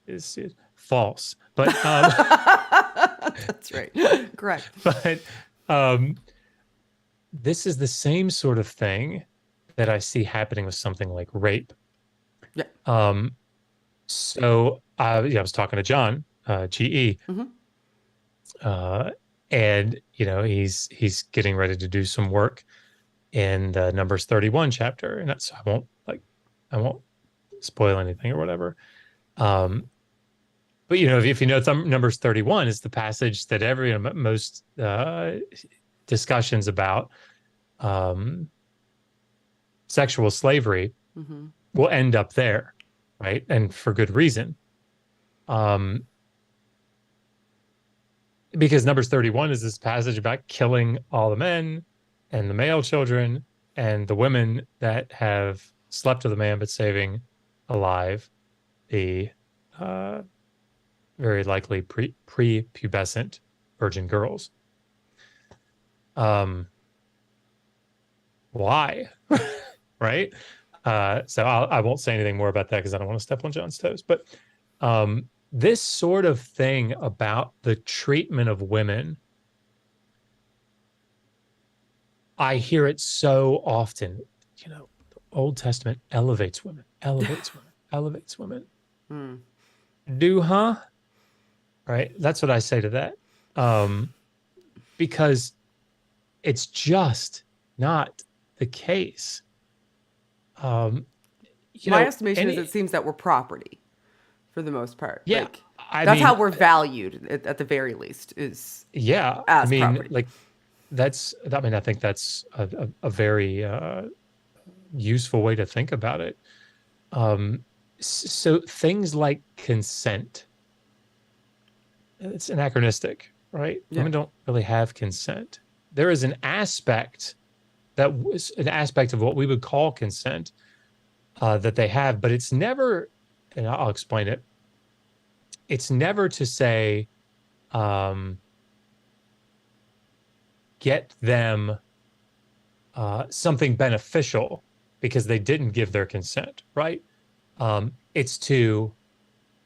It's false, but that's right. Correct. But this is the same sort of thing that I see happening with something like rape. Yeah. So I was talking to John, GE, and he's getting ready to do some work in the Numbers 31 chapter, and that's I won't spoil anything or whatever. But if you know Numbers 31 is the passage that most discussions about sexual slavery will end up there, right? And for good reason. Because Numbers 31 is this passage about killing all the men and the male children and the women that have slept with a man but saving alive the very likely prepubescent virgin girls. Why? Right? So I won't say anything more about that because I don't want to step on John's toes. But this sort of thing about the treatment of women, I hear it so often. The Old Testament elevates women, elevates women, elevates women. Right? That's what I say to that. Because it's just not the case. My estimation is it seems that we're property for the most part. Yeah. That's how we're valued at the very least is as property. Like I think that's a very useful way to think about it. So things like consent, it's anachronistic, right? Yeah. Women don't really have consent. There is an aspect of what we would call consent that they have, but it's never, and I'll explain it. it's never to say, get them something beneficial because they didn't give their consent, right? It's to,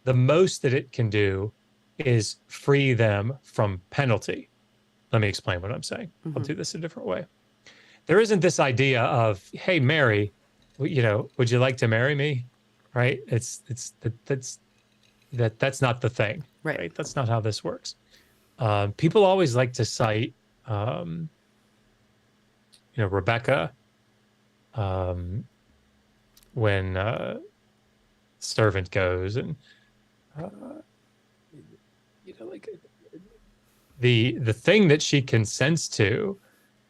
the most that it can do is free them from penalty. Let me explain what I'm saying. I'll do this a different way. There isn't this idea of, hey, Mary, would you like to marry me? Right? That's not the thing, right? That's not how this works. People always like to cite, Rebecca, when servant goes and, like the thing that she consents to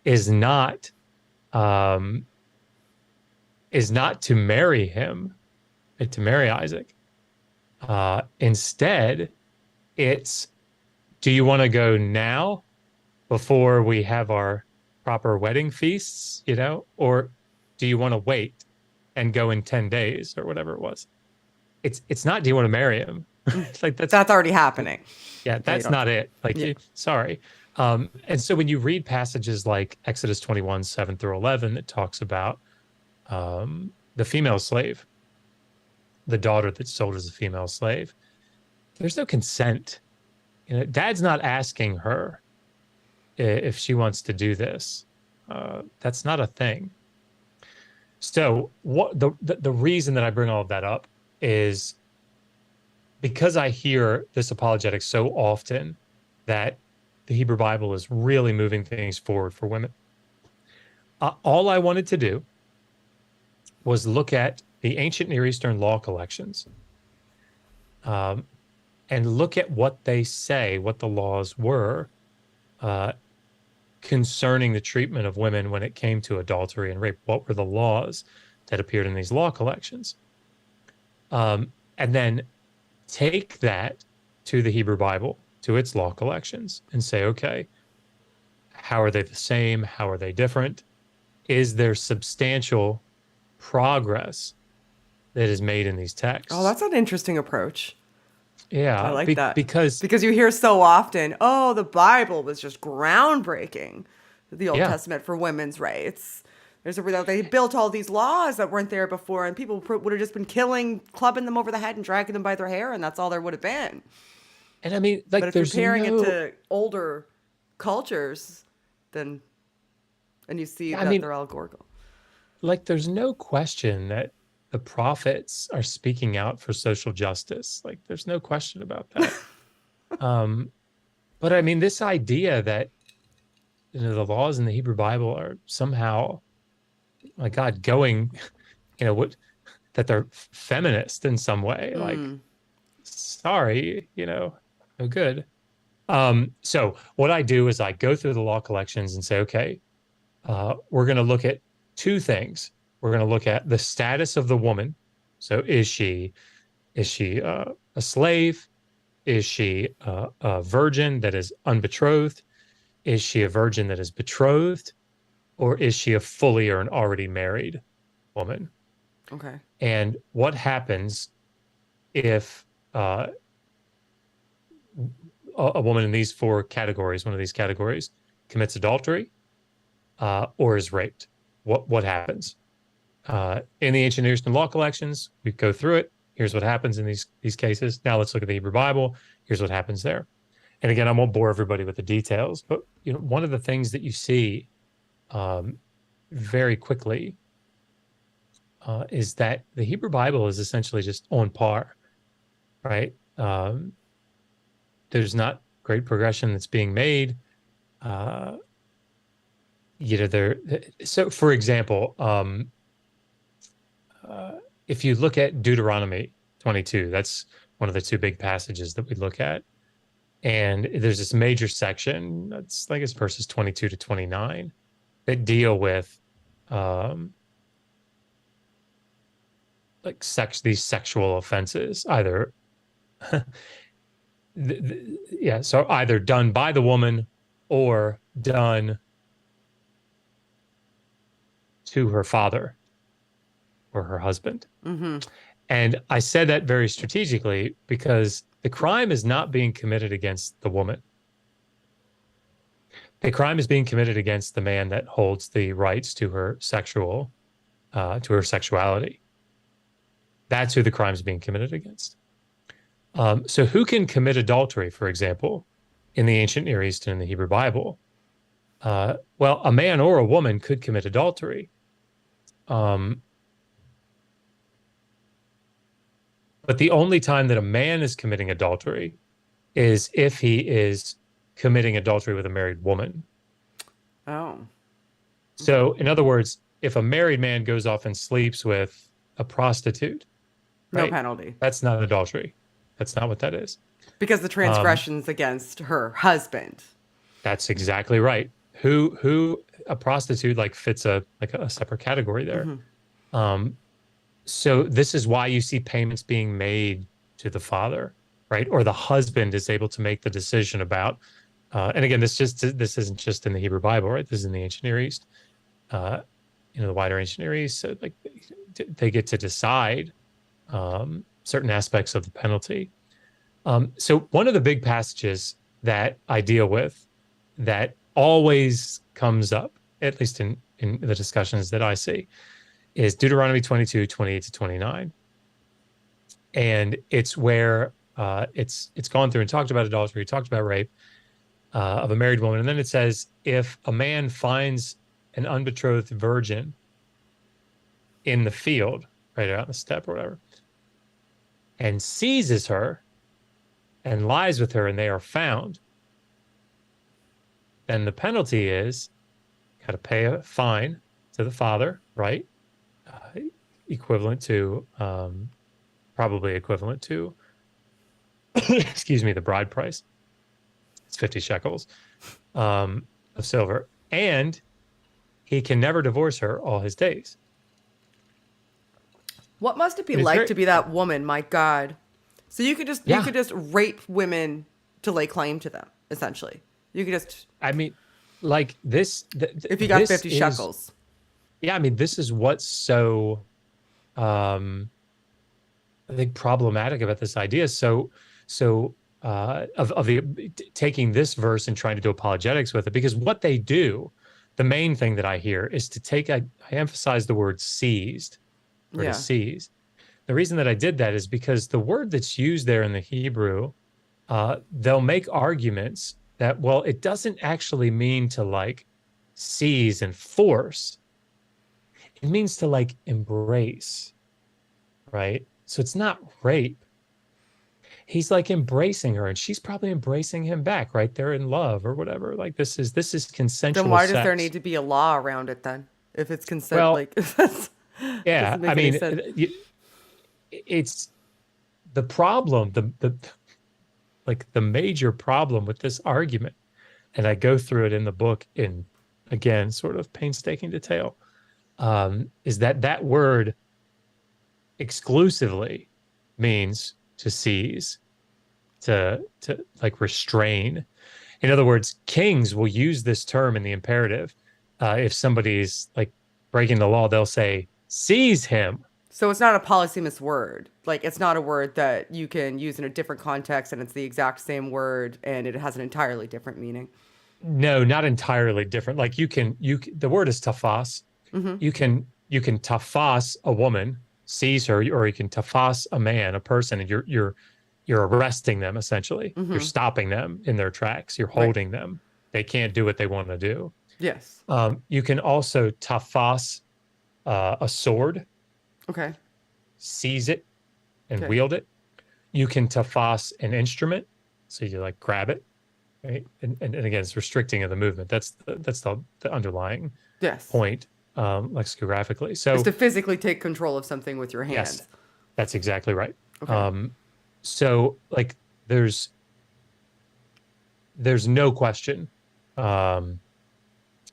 is not to marry him, to marry Isaac. Instead, it's, do you want to go now before we have our proper wedding feasts, or do you want to wait and go in 10 days or whatever it was? It's not, do you want to marry him? It's like, that's already happening. Yeah, that's not it. Like, sorry. And so when you read passages like Exodus 21, 7 through 11, it talks about the female slave, the daughter that's sold as a female slave. There's no consent. Dad's not asking her if she wants to do this. That's not a thing. So what the reason that I bring all of that up is because I hear this apologetic so often that the Hebrew Bible is really moving things forward for women. All I wanted to do was look at the ancient Near Eastern law collections and look at what they say, what the laws were concerning the treatment of women when it came to adultery and rape. What were the laws that appeared in these law collections? And then take that to the Hebrew Bible, to its law collections, and say, okay, how are they the same? How are they different? Is there substantial progress that is made in these texts? Oh, that's an interesting approach. Yeah, I like that. Because you hear so often, oh, the Bible was just groundbreaking, the Old Testament for women's rights. They built all these laws that weren't there before, and people would have just been clubbing them over the head and dragging them by their hair, and that's all there would have been. And I mean, like, but if you're comparing it to older cultures, and you see they're allegorical. Like, there's no question that the prophets are speaking out for social justice. Like, there's no question about that. But I mean, this idea that the laws in the Hebrew Bible are somehow, my God, going, that they're feminist in some way. Like, sorry, no good. So what I do is I go through the law collections and say, okay, we're going to look at two things. We're going to look at the status of the woman. So is she a slave? Is she a virgin that is unbetrothed? Is she a virgin that is betrothed? Or is she a fully or an already married woman? Okay. And what happens if a woman in these four categories, one of these categories, commits adultery or is raped? What happens? In the ancient Near Eastern law collections, we go through it. Here's what happens in these cases. Now let's look at the Hebrew Bible. Here's what happens there. And again, I won't bore everybody with the details, but one of the things that you see very quickly is that the Hebrew Bible is essentially just on par, right? There's not great progression that's being made. So for example, if you look at Deuteronomy 22, that's one of the two big passages that we look at. And there's this major section, that's like it's verses 22 to 29, that deal with these sexual offenses, either so either done by the woman or done to her father or her husband. And I said that very strategically because the crime is not being committed against the woman. The crime is being committed against the man that holds the rights to her sexuality. That's who the crime is being committed against. So who can commit adultery, for example, in the ancient Near East and in the Hebrew Bible? Well, a man or a woman could commit adultery. But the only time that a man is committing adultery is if he is committing adultery with a married woman. Oh. So, in other words, if a married man goes off and sleeps with a prostitute, No right, penalty. that's not adultery. That's not what that is. Because the transgression's against her husband. That's exactly right. Who a prostitute like fits a separate category there. So this is why you see payments being made to the father, right? Or the husband is able to make the decision about. And again, this isn't just in the Hebrew Bible, right? This is in the ancient Near East, the wider ancient Near East. So like they get to decide certain aspects of the penalty. So one of the big passages that I deal with that always comes up, at least in the discussions that I see, is Deuteronomy 22, 28 to 29. And it's where it's gone through and talked about adultery, talked about rape of a married woman. And then it says, if a man finds an unbetrothed virgin in the field, right out on the steppe or whatever, and seizes her and lies with her and they are found, then the penalty is got to pay a fine to the father, right? Equivalent to, probably equivalent to, excuse me, the bride price. It's 50 shekels of silver. And he can never divorce her all his days. What must it be like to be that woman? My God. So you could just rape women to lay claim to them, essentially. You could just. I mean, like this. If you got 50 shekels. Yeah, I mean, this is what's so, I think, problematic about this idea. So of the taking this verse and trying to do apologetics with it, because what they do, the main thing that I hear is to take. I emphasize the word seized, or to seize. The reason that I did that is because the word that's used there in the Hebrew, they'll make arguments that, well, it doesn't actually mean to like seize and force. It means to like embrace, right? So it's not rape. He's like embracing her and she's probably embracing him back, right? They're in love or whatever. Like this is consensual. Then why sex. does there need to be a law around it then? If it's consent, well, like yeah, I mean, it's the problem, the major problem with this argument, and I go through it in the book in, again, sort of painstaking detail, is that word exclusively means to seize, to like restrain. In other words, kings will use this term in the imperative. If somebody's like breaking the law, they'll say, seize him. So it's not a polysemous word. Like it's not a word that you can use in a different context and it's the exact same word and it has an entirely different meaning. No, not entirely different. Like the word is tafas. Mm-hmm. You can tafas a woman, seize her, or you can tafas a man, a person, and you're arresting them essentially. Mm-hmm. You're stopping them in their tracks. You're holding them. They can't do what they want to do. Yes. You can also tafas a sword. Okay. Seize it and wield it. You can tafas an instrument, so you like grab it, right? And again, it's restricting of the movement. That's the underlying point lexicographically. So it's to physically take control of something with your hands. Yes, that's exactly right. Okay. So like there's no question,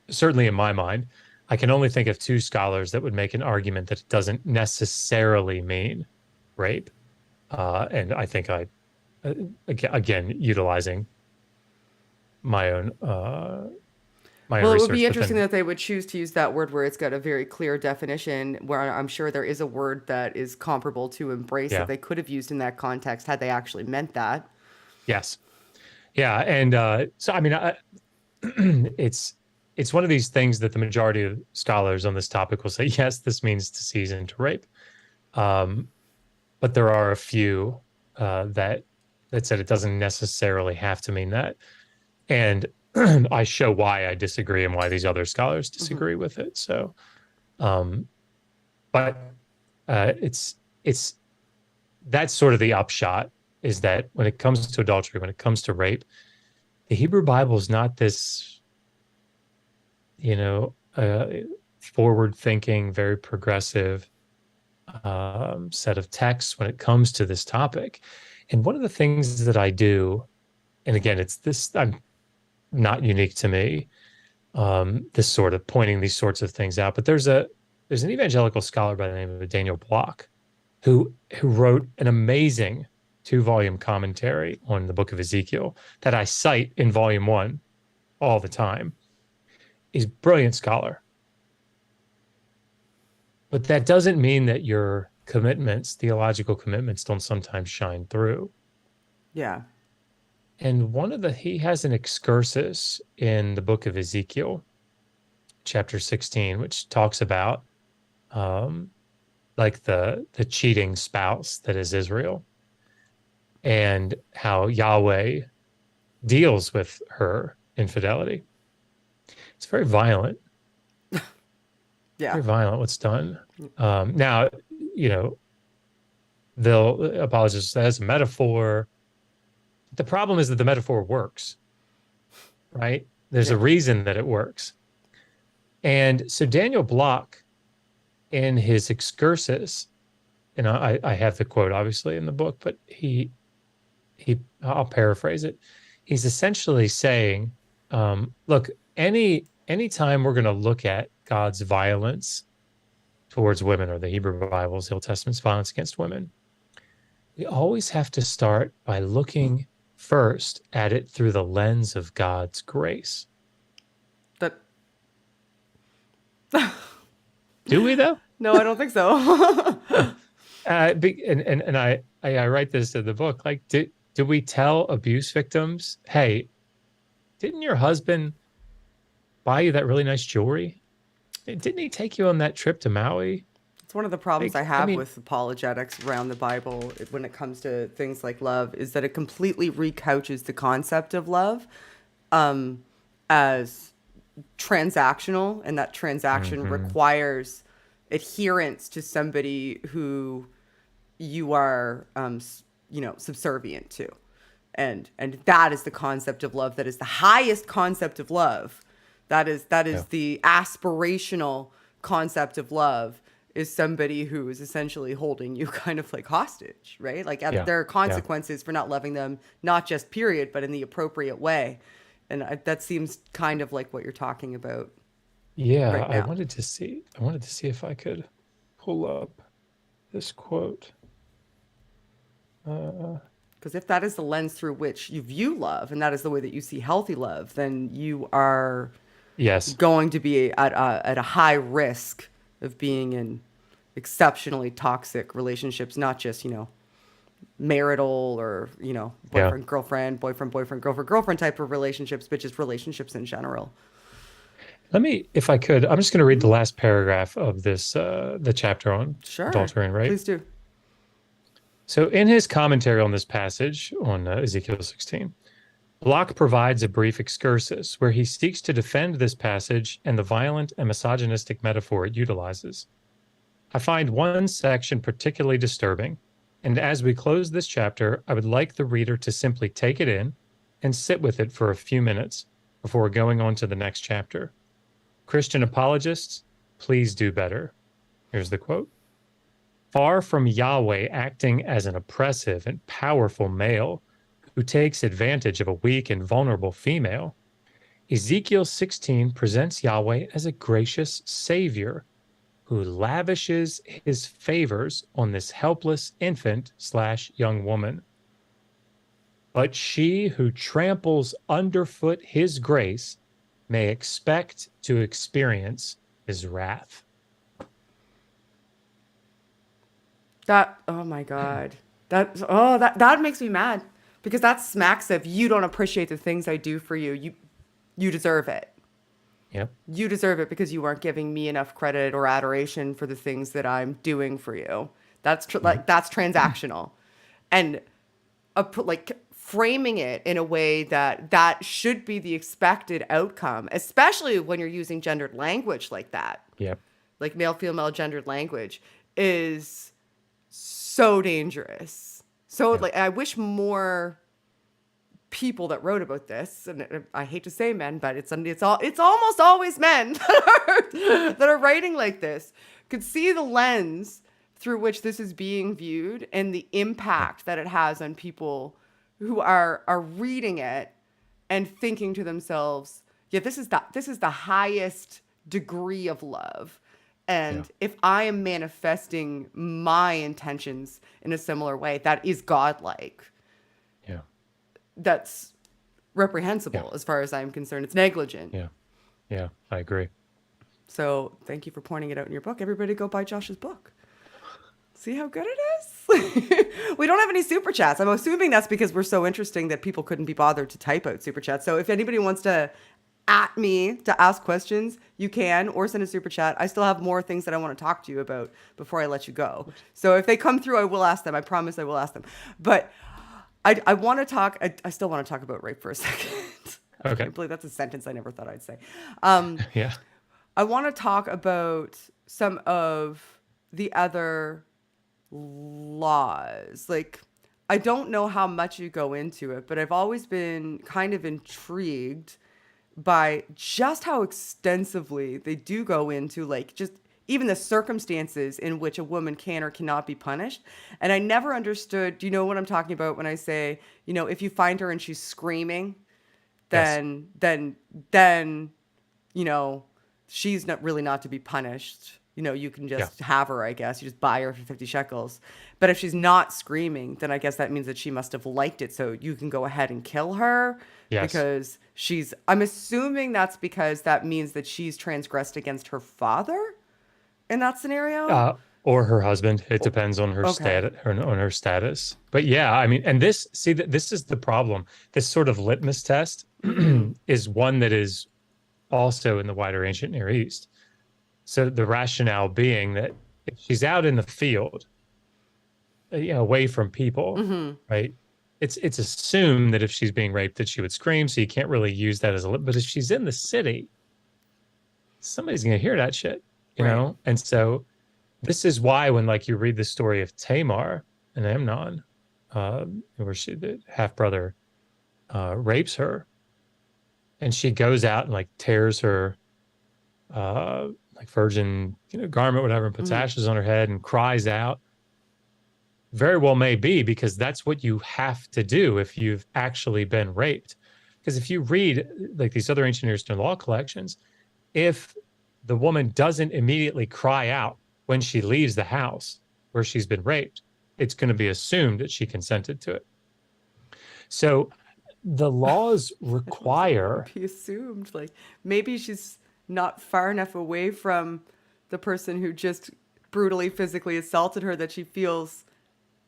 certainly in my mind, I can only think of two scholars that would make an argument that it doesn't necessarily mean rape. And I think again, utilizing my own my Well, it would be research. But interesting then, that they would choose to use that word where it's got a very clear definition, where I'm sure there is a word that is comparable to embrace that yeah, they could have used in that context had they actually meant that. yes, yeah, and so I mean, it's it's one of these things that the majority of scholars on this topic will say, yes, this means to seize and to rape. Um, but there are a few that said it doesn't necessarily have to mean that, and I show why I disagree and why these other scholars Hmm. disagree with it. So, um, but it's that's sort of the upshot, is that when it comes to adultery, when it comes to rape, the Hebrew Bible is not this, you know, forward thinking, very progressive set of texts when it comes to this topic. And one of the things that I do, and again, it's this, I'm not unique to me, this sort of pointing these sorts of things out, but there's an evangelical scholar by the name of Daniel Block who wrote an amazing 2-volume commentary on the book of Ezekiel that I cite in volume 1 all the time. He's a brilliant scholar. But that doesn't mean that your commitments, theological commitments, don't sometimes shine through. Yeah. And he has an excursus in the book of Ezekiel, chapter 16, which talks about um, like the cheating spouse that is Israel, and how Yahweh deals with her infidelity. It's very violent, Yeah. very violent what's done. Now, you know, they'll apologize as a metaphor. The problem is that the metaphor works, right? There's a Yeah. reason that it works. And so Daniel Block, in his excursus, and I have the quote obviously in the book, but I'll paraphrase it. He's essentially saying, look, anytime we're going to look at God's violence towards women, or the Hebrew Bible's, the Old Testament's violence against women, we always have to start by looking first at it through the lens of God's grace. That. Do we though? No, I don't think so. And I write this in the book. Like, do we tell abuse victims, hey, didn't your husband buy you that really nice jewelry? Didn't he take you on that trip to Maui? It's one of the problems I Like, I have mean, with apologetics around the Bible when it comes to things like love is that it completely recouches the concept of love as transactional, and that transaction mhm, requires adherence to somebody who you are, subservient to, and that is the concept of love. That is the highest concept of love. That is yeah, the aspirational concept of love. Is somebody who is essentially holding you kind of like hostage, right? Like yeah, there are yeah, consequences for not loving them, not just period, but in the appropriate way. And that seems kind of like what you're talking about yeah. right now. I wanted to see if I could pull up this quote. Uh, Because if that is the lens through which you view love, and that is the way that you see healthy love, then you are yes, going to be at a high risk of being in exceptionally toxic relationships, not just, marital or, yeah. boyfriend, girlfriend, boyfriend, boyfriend, girlfriend, girlfriend type of relationships, but just relationships in general. Let me, if I could, I'm just going to read the last paragraph of this, the chapter on Sure. adultery and rape. Please do. So, in his commentary on this passage on Ezekiel 16, Locke provides a brief excursus where he seeks to defend this passage and the violent and misogynistic metaphor it utilizes. I find one section particularly disturbing, and as we close this chapter, I would like the reader to simply take it in and sit with it for a few minutes before going on to the next chapter. Christian apologists, please do better. Here's the quote. Far from Yahweh acting as an oppressive and powerful male who takes advantage of a weak and vulnerable female, Ezekiel 16 presents Yahweh as a gracious savior who lavishes his favors on this helpless infant/young woman. But she who tramples underfoot his grace may expect to experience his wrath. That, oh my God. That makes me mad, because that smacks of, you don't appreciate the things I do for you. You deserve it. Yep. You deserve it because you aren't giving me enough credit or adoration for the things that I'm doing for you. That's that's transactional. And like framing it in a way that should be the expected outcome, especially when you're using gendered language like that. Yep. Like male, female gendered language is so dangerous. So like, I wish more people that wrote about this, and I hate to say men, but it's almost always men that are writing like this, could see the lens through which this is being viewed and the impact that it has on people who are reading it and thinking to themselves, yeah, this is the highest degree of love. And if I am manifesting my intentions in a similar way, that is godlike. Yeah. That's reprehensible as far as I'm concerned. It's negligent. Yeah. Yeah, I agree. So thank you for pointing it out in your book. Everybody go buy Josh's book. See how good it is? We don't have any super chats. I'm assuming that's because we're so interesting that people couldn't be bothered to type out super chats. So if anybody wants to at me to ask questions, you can, or send a super chat. I still have more things that I want to talk to you about before I let you go. So if they come through, I will ask them. I promise I will ask them. But I want to talk. I still want to talk about rape for a second. Okay. I believe that's a sentence I never thought I'd say. Yeah. I want to talk about some of the other laws. Like, I don't know how much you go into it, but I've always been kind of intrigued by just how extensively they do go into, like, just even the circumstances in which a woman can or cannot be punished. And I never understood, do you know what I'm talking about when I say, you know, if you find her and she's screaming, then, you know, she's not really not to be punished. You know, you can just have her, I guess. You just buy her for 50 shekels. But if she's not screaming, then I guess that means that she must have liked it. So you can go ahead and kill her. Yes. Because I'm assuming that's because that means that she's transgressed against her father in that scenario. Or her husband. It depends on her status. But yeah, I mean, and this is the problem. This sort of litmus test is one that is also in the wider ancient Near East. So the rationale being that if she's out in the field, you know, away from people, right? It's assumed that if she's being raped that she would scream, so you can't really use that as but if she's in the city, somebody's going to hear that shit, you know? And so this is why when, like, you read the story of Tamar and Amnon, where the half-brother rapes her, and she goes out and, like, tears her like virgin, you know, garment, whatever, and puts ashes on her head and cries out. Very well may be, because that's what you have to do if you've actually been raped. Because if you read, like, these other ancient Near Eastern law collections, if the woman doesn't immediately cry out when she leaves the house where she's been raped, it's going to be assumed that she consented to it. So the laws require... Be assumed. Like, maybe she's not far enough away from the person who just brutally physically assaulted her that she feels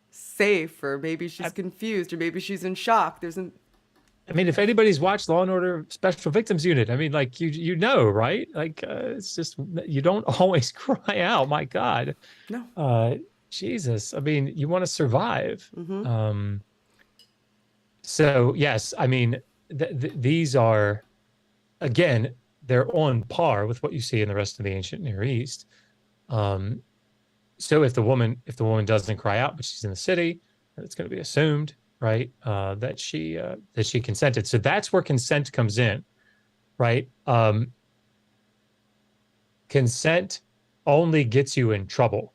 safe, or maybe she's confused, or maybe she's in shock. I mean, if anybody's watched Law and Order Special Victims Unit, I mean, like, you know, right? Like, it's just, you don't always cry out, my God. No. Jesus. I mean, you want to survive. So, yes, I mean, these are, again, they're on par with what you see in the rest of the ancient Near East. So if the woman doesn't cry out, but she's in the city, it's going to be assumed, right, that she consented. So that's where consent comes in, right? Consent only gets you in trouble.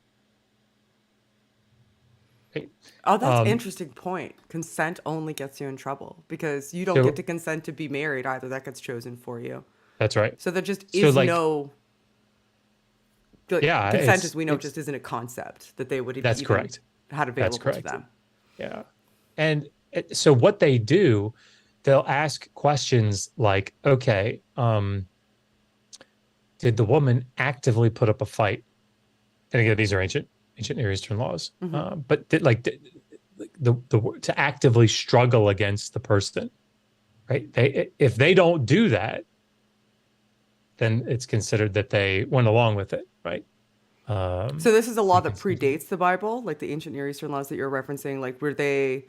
Right? Oh, that's an interesting point. Consent only gets you in trouble, because you don't get to consent to be married either. That gets chosen for you. That's right. So there just is no... consent, as we know, just isn't a concept that they would even had available to them. Yeah. And so what they do they'll ask questions like, okay, did the woman actively put up a fight? And again, these are ancient Near Eastern laws. But to actively struggle against the person, right? If they don't do that, then it's considered that they went along with it, right? So this is a law that predates the Bible, like the ancient Near Eastern laws that you're referencing. Like, were they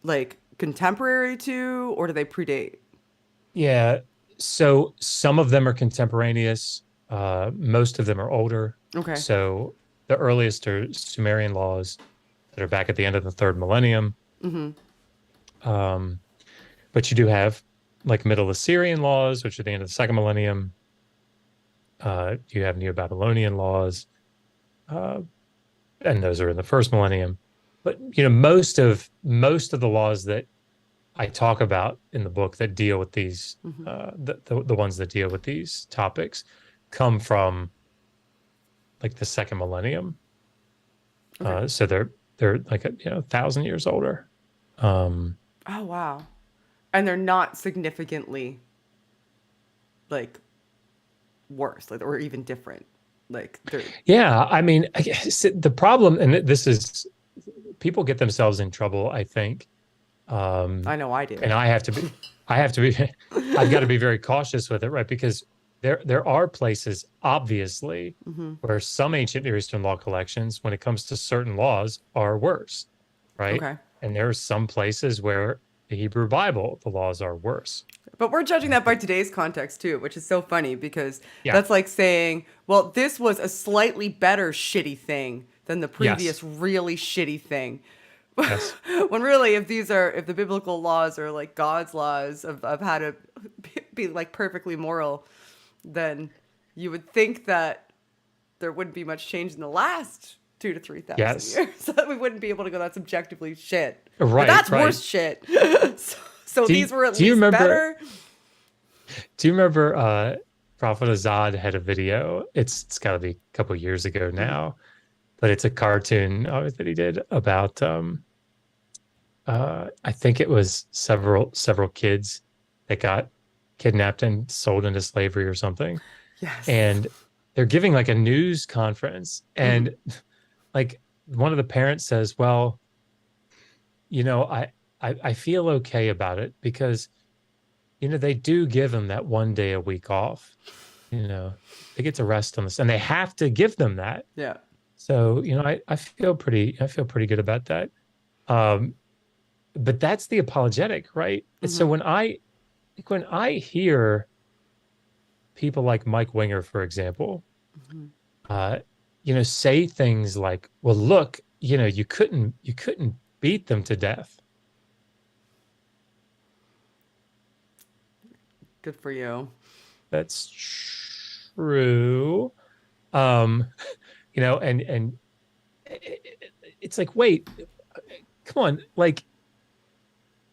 like contemporary to, or do they predate? Yeah. So some of them are contemporaneous. Most of them are older. Okay. So the earliest are Sumerian laws that are back at the end of the third millennium. But you do have like Middle Assyrian laws, which are the end of the second millennium. You have Neo-Babylonian laws, and those are in the first millennium. But most of the laws that I talk about in the book that deal with these, the ones that deal with these topics, come from like the second millennium. Okay. So they're like 1,000 years older. Oh wow. And they're not significantly like worse, like, or even different. Like they're Yeah, I mean, I guess the problem, and this is, people get themselves in trouble, I think. I know I do. And I have to be, I've got to be very cautious with it, right? Because there are places, obviously, where some ancient Near Eastern law collections, when it comes to certain laws, are worse, right? Okay. And there are some places where the Hebrew Bible, the laws are worse. But we're judging that by today's context too, which is so funny because Yeah. that's like saying, well, this was a slightly better shitty thing than the previous Yes. really shitty thing. Yes. When really, if the biblical laws are like God's laws of how to be like perfectly moral, then you would think that there wouldn't be much change in the last 2 to 3,000 Yes. years. So that we wouldn't be able to go, that's objectively shit. Right, But that's right. worse shit. So Do you- these were at do you least remember- better. Do you remember Prophet Azad had a video? It's got to be a couple years ago now, but it's a cartoon that he did about I think it was several kids that got kidnapped and sold into slavery or something. Yes. And they're giving like a news conference, and like one of the parents says, well, I feel okay about it because they do give them that 1 day a week off. They get to rest on this, and they have to give them that. Yeah. So, I feel pretty good about that. But that's the apologetic, right? And so when I hear people like Mike Winger, for example, say things like, well, look, you couldn't beat them to death. Good for you. That's true. And it's like, wait, come on, like,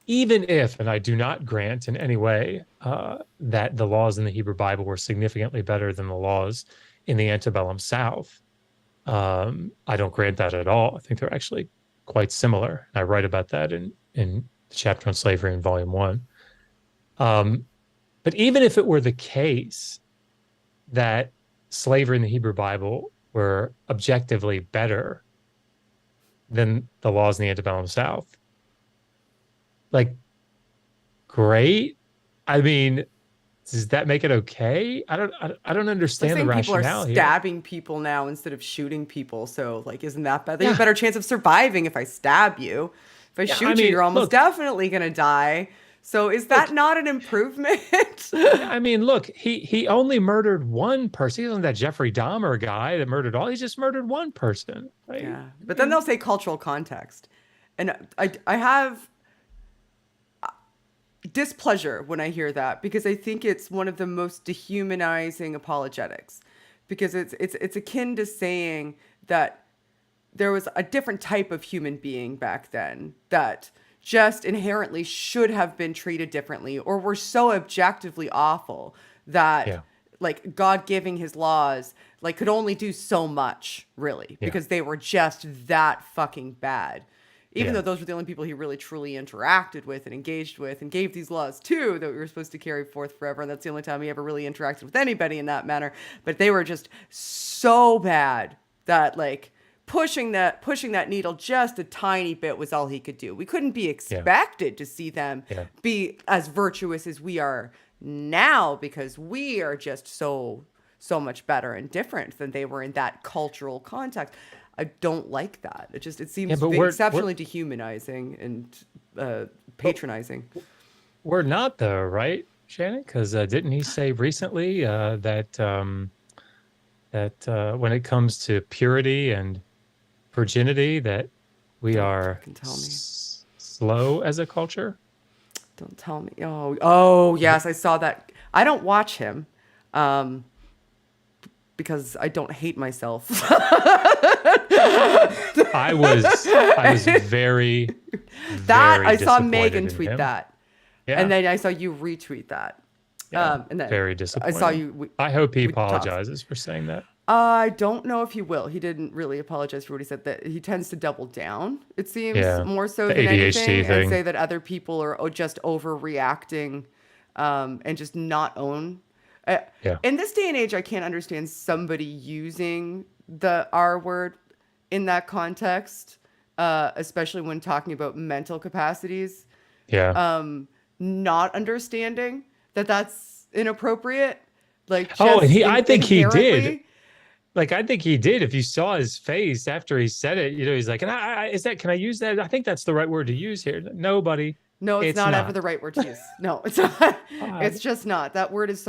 even if, and I do not grant in any way that the laws in the Hebrew Bible were significantly better than the laws in the antebellum South, I don't grant that at all. I think they're actually quite similar. I write about that in the chapter on slavery in Volume 1. But even if it were the case that slavery in the Hebrew Bible were objectively better than the laws in the antebellum South, like, great. I mean, does that make it okay? I don't understand the rationale people are here. stabbing people now instead of shooting people. So, like, isn't that better? They have a better chance of surviving if I stab you. If I shoot you, you're almost definitely going to die. So is that not an improvement? I mean, look, he only murdered one person. He wasn't that Jeffrey Dahmer guy that murdered all. He just murdered one person. Right? Yeah. But then they'll say cultural context. And I have displeasure when I hear that, because I think it's one of the most dehumanizing apologetics, because it's akin to saying that there was a different type of human being back then that just inherently should have been treated differently, or were so objectively awful that like God giving his laws like could only do so much, really, because they were just that fucking bad. even though those were the only people he really truly interacted with and engaged with and gave these laws to that we were supposed to carry forth forever. And that's the only time he ever really interacted with anybody in that manner. But they were just so bad that like pushing that needle just a tiny bit was all he could do. We couldn't be expected to see them be as virtuous as we are now, because we are just so much better and different than they were in that cultural context. I don't like that. It seems exceptionally dehumanizing and patronizing. We're not though, right, Shannon? Because didn't he say recently that when it comes to purity and virginity, that we are slow as a culture? Don't tell me. Oh, yes, I saw that. I don't watch him because I don't hate myself. I was very I saw Megan tweet him. that, Yeah. and then I saw you retweet that. Yeah, and then very disappointing. I saw you. I hope he apologizes for saying that. I don't know if he will. He didn't really apologize for what he said. That he tends to double down, it seems, more so than anything, and say that other people are just overreacting, and just not own. In this day and age, I can't understand somebody using the R word in that context, especially when talking about mental capacities. Not understanding that that's inappropriate. Like, I think he did. Like, I think he did. If you saw his face after he said it, he's like, can I use that? I think that's the right word to use here. No, buddy. No, it's not ever the right word to use. No, it's not. It's just not. That word is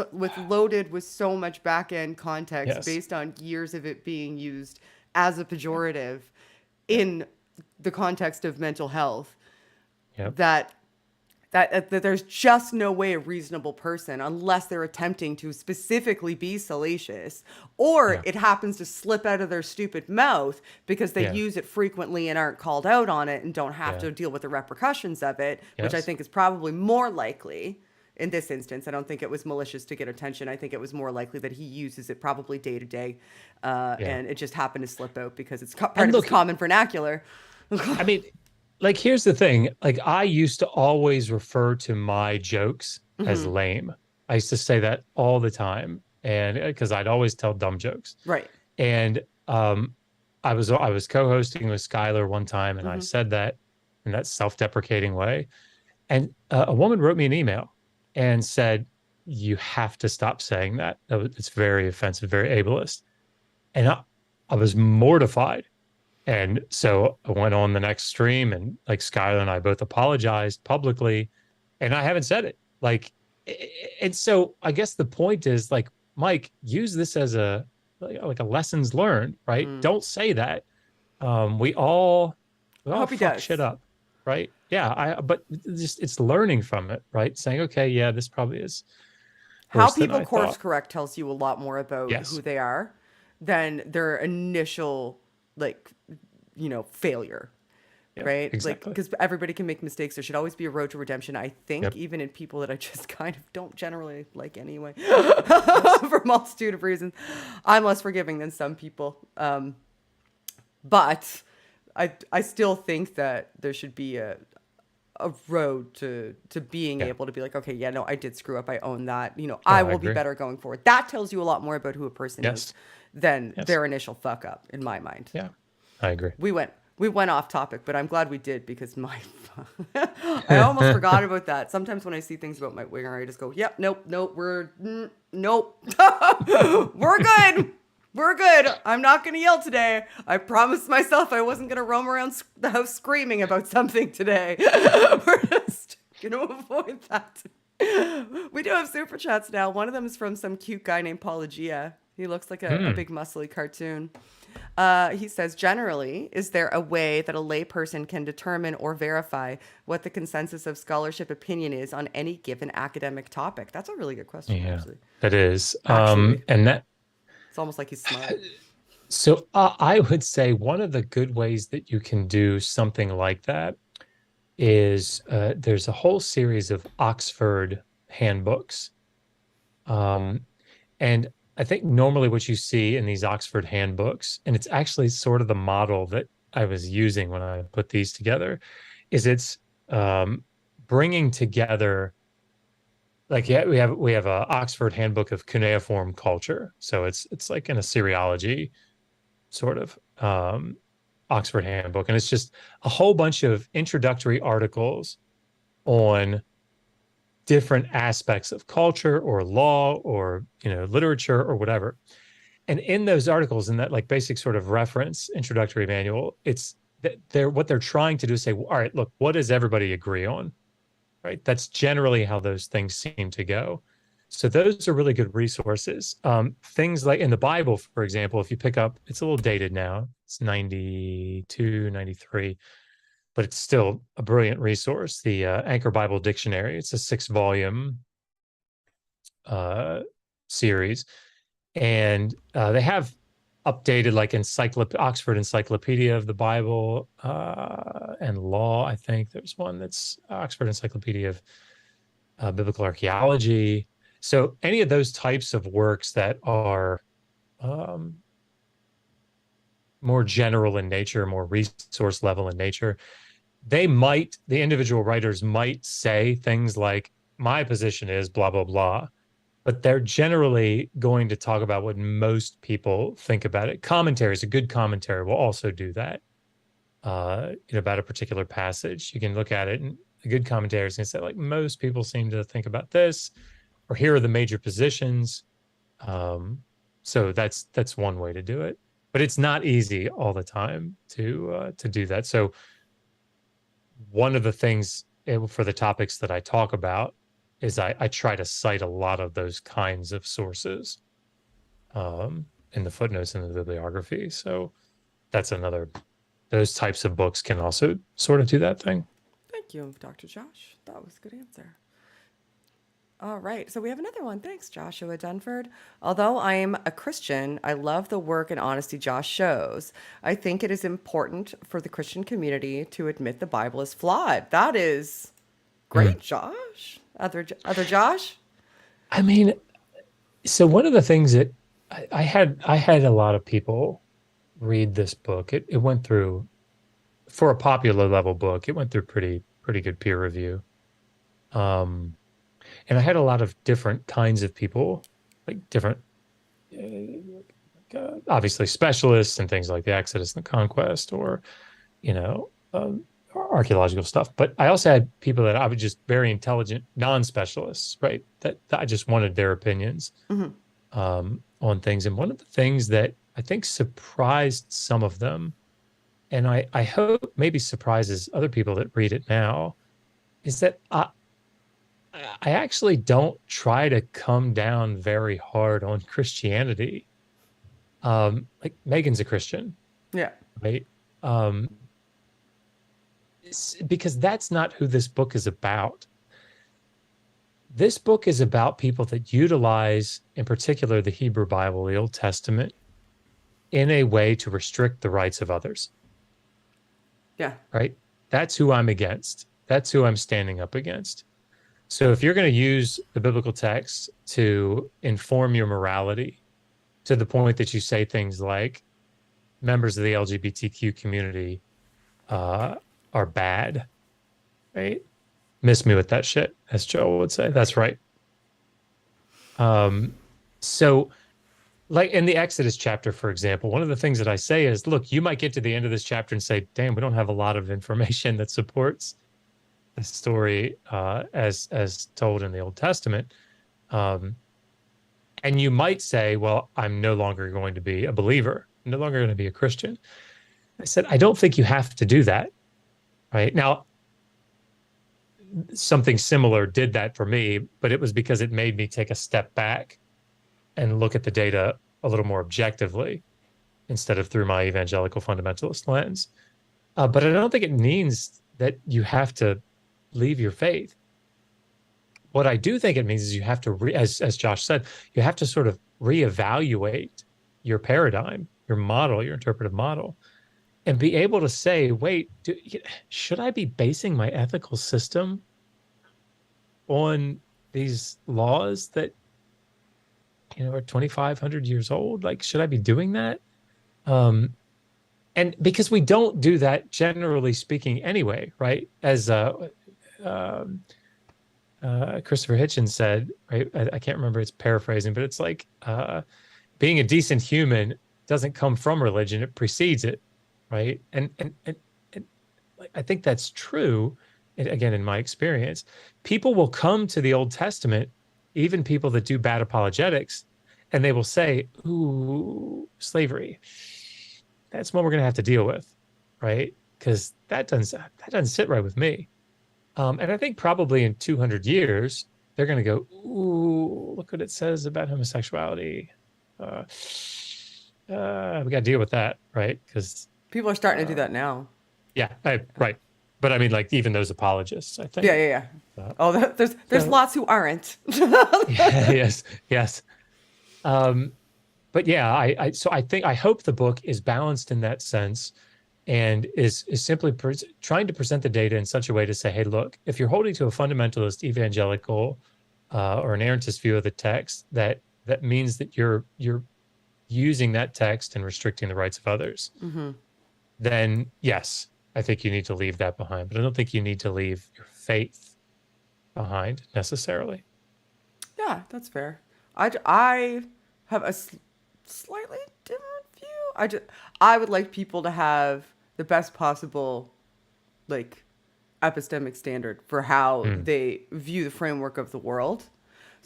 loaded with so much back end context based on years of it being used as a pejorative in the context of mental health. That there's just no way a reasonable person, unless they're attempting to specifically be salacious, or it happens to slip out of their stupid mouth because they use it frequently and aren't called out on it and don't have to deal with the repercussions of it, which I think is probably more likely in this instance. I don't think it was malicious to get attention. I think it was more likely that he uses it probably day to day, and it just happened to slip out because it's part of his common vernacular. I mean, like, here's the thing. Like, I used to always refer to my jokes as lame. I used to say that all the time, and because I'd always tell dumb jokes. Right. And I was co-hosting with Skylar one time, and I said that in that self-deprecating way. And a woman wrote me an email and said, "You have to stop saying that. It's very offensive, very ableist." And I was mortified. And so I went on the next stream, and like Skylar and I both apologized publicly, and I haven't said it. Like, and so I guess the point is, like, Mike, use this as a lessons learned, right? Don't say that. We all fuck shit up, right? Yeah, but just it's learning from it, right? Saying, okay, yeah, this probably is. How people course correct tells you a lot more about who they are than their initial failure, right? Exactly. Like, because everybody can make mistakes. There should always be a road to redemption, I think, even in people that I just kind of don't generally like anyway, for a multitude of reasons. I'm less forgiving than some people. But I still think that there should be a road to being able to be like, okay, I did screw up. I own that. I will be better going forward. That tells you a lot more about who a person is than their initial fuck up, in my mind. Yeah, I agree. We went off topic, but I'm glad we did, because I almost forgot about that. Sometimes when I see things about my winger, I just go, yep, nope, nope, nope. We're good. We're good. I'm not going to yell today. I promised myself I wasn't going to roam around the house screaming about something today. We're just going to avoid that. We do have super chats now. One of them is from some cute guy named Paulogia. He looks like a big muscly cartoon. He says, generally, is there a way that a layperson can determine or verify what the consensus of scholarship opinion is on any given academic topic? That's a really good question, actually. That is. And that it's almost like he's smart. So I would say one of the good ways that you can do something like that is there's a whole series of Oxford handbooks. And I think normally what you see in these Oxford handbooks, and it's actually sort of the model that I was using when I put these together, is it's bringing together, like, yeah, we have a Oxford Handbook of Cuneiform Culture, so it's like an Assyriology sort of Oxford Handbook, and it's just a whole bunch of introductory articles on different aspects of culture or law or literature or whatever. And in those articles, in that like basic sort of reference introductory manual, it's that they're trying to do is say, all right, look, what does everybody agree on? Right. That's generally how those things seem to go. So those are really good resources. Things like in the Bible, for example, if you pick up, it's a little dated now, it's 92, 93, but it's still a brilliant resource. The Anchor Bible Dictionary, it's a 6-volume series. And they have updated like Oxford Encyclopedia of the Bible and Law. I think there's one that's Oxford Encyclopedia of Biblical Archaeology. So any of those types of works that are more general in nature, more resource level in nature, the individual writers might say things like, my position is blah, blah, blah, but they're generally going to talk about what most people think about it. Commentaries, a good commentary will also do that about a particular passage. You can look at it, and a good commentary is going to say, like, most people seem to think about this, or here are the major positions. So that's one way to do it, but it's not easy all the time to do that. So one of the things for the topics that I talk about is I try to cite a lot of those kinds of sources in the footnotes and the bibliography. So that's those types of books can also sort of do that thing. Thank you, Dr. Josh. That was a good answer. All right. So we have another one. Thanks, Joshua Dunford. Although I am a Christian, I love the work and honesty Josh shows. I think it is important for the Christian community to admit the Bible is flawed. That is great, Josh. Other Josh? I mean, so one of the things that I had a lot of people read this book. It went through, for a popular level book, it went through pretty good peer review. And I had a lot of different kinds of people, like different, obviously specialists and things like the Exodus and the Conquest, or, archaeological stuff. But I also had people that I was just very intelligent, non-specialists, right? That I just wanted their opinions on things. And one of the things that I think surprised some of them, and I hope maybe surprises other people that read it now, is that I actually don't try to come down very hard on Christianity. Like, Megan's a Christian. Yeah. Right. Because that's not who this book is about. This book is about people that utilize, in particular, the Hebrew Bible, the Old Testament, in a way to restrict the rights of others. Yeah. Right. That's who I'm against. That's who I'm standing up against. So if you're going to use the biblical text to inform your morality to the point that you say things like members of the LGBTQ community are bad, right? Miss me with that shit, as Joel would say. That's right. So like in the Exodus chapter, for example, one of the things that I say is, look, you might get to the end of this chapter and say, damn, we don't have a lot of information that supports the story as told in the Old Testament. And you might say, well, I'm no longer going to be a believer, I'm no longer going to be a Christian. I said, I don't think you have to do that. Right now, something similar did that for me, but it was because it made me take a step back and look at the data a little more objectively instead of through my evangelical fundamentalist lens. But I don't think it means that you have to leave your faith. What I do think it means is you have to, as Josh said, you have to sort of reevaluate your paradigm, your model, your interpretive model, and be able to say, wait, should I be basing my ethical system on these laws that, are 2,500 years old? Like, should I be doing that? And because we don't do that, generally speaking, anyway, right? As um, Christopher Hitchens said, right? I can't remember, it's paraphrasing, but it's like being a decent human doesn't come from religion; it precedes it, right? And I think that's true. And again, in my experience, people will come to the Old Testament, even people that do bad apologetics, and they will say, "Ooh, slavery. That's what we're going to have to deal with, right? Because that doesn't sit right with me." And I think probably in 200 years, they're going to go, "Ooh, look what it says about homosexuality. Uh, we got to deal with that, right?" Because People are starting to do that now. yeah, right. But I mean, like even those apologists, I Yeah, think. yeah, yeah. Uh, Oh, there's so lots who aren't. yeah, yes, yes. Um, but yeah, so I think I hope the book is balanced in that sense, and is simply trying to present the data in such a way to say, hey, look, if you're holding to a fundamentalist evangelical or an errantist view of the text, that means that you're using that text and restricting the rights of others, then yes, I think you need to leave that behind. But I don't think you need to leave your faith behind necessarily. Yeah, that's fair. I have a slightly different view. I would like people to have the best possible like epistemic standard for how Mm, they view the framework of the world.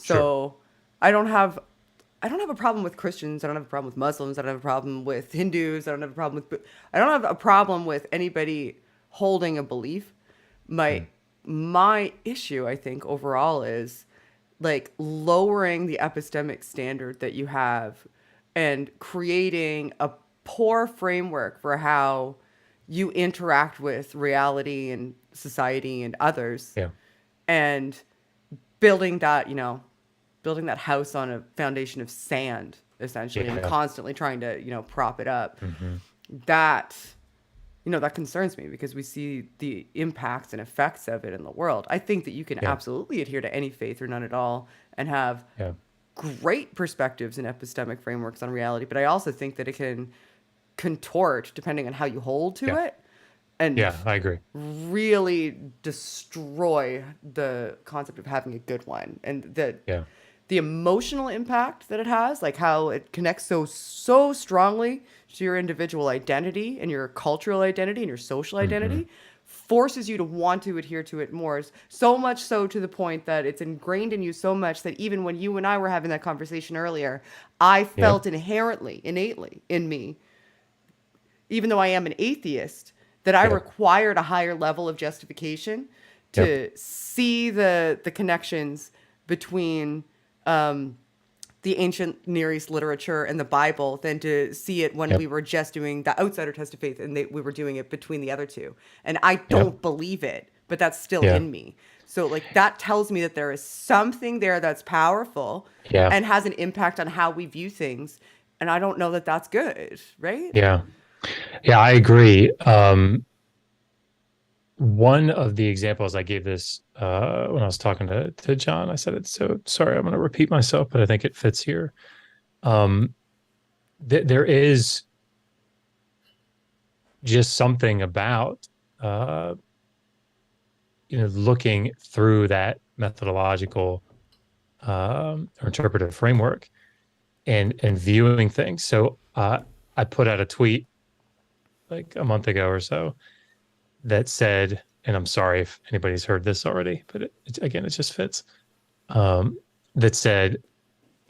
sure. So I don't have I don't have a problem with Christians. I don't have a problem with Muslims. I don't have a problem with Hindus. I don't have a problem with I don't have a problem with anybody holding a belief. My Mm, my issue, I think, overall is like lowering the epistemic standard that you have and creating a poor framework for how you interact with reality and society and others, yeah. and building that, building that house on a foundation of sand essentially, and Yeah. constantly trying to, prop it up. Hmm. That that concerns me because we see the impacts and effects of it in the world. I think that you can Yeah. absolutely adhere to any faith or none at all and have Yeah. great perspectives and epistemic frameworks on reality, but I also think that it can contort depending on how you hold to Yeah. it and Yeah. I agree. really destroy the concept of having a good one, and Yeah. the emotional impact that it has, like how it connects so strongly to your individual identity and your cultural identity and your social Hmm. identity, forces you to want to adhere to it more. So much so to the point that it's ingrained in you so much that even when you and I were having that conversation earlier, I Yep. felt inherently, innately in me, even though I am an atheist, that I Yep. required a higher level of justification Yep. to see the connections between the ancient Near East literature and the Bible than to see it when Yep. we were just doing the outsider test of faith and we were doing it between the other two. And I Yep. don't believe it, but that's still Yeah. in me. So like that tells me that there is something there that's powerful Yeah. and has an impact on how we view things. And I don't know that that's good, right? Yeah. Yeah. I agree. One of the examples I gave this when I was talking to John, I said it. So sorry, I'm going to repeat myself, but I think it fits here. Um, there is just something about uh, looking through that methodological or interpretive framework and viewing things. So I put out a tweet like a month ago or so that said, and I'm sorry if anybody's heard this already, but again, it just fits. Um, that said,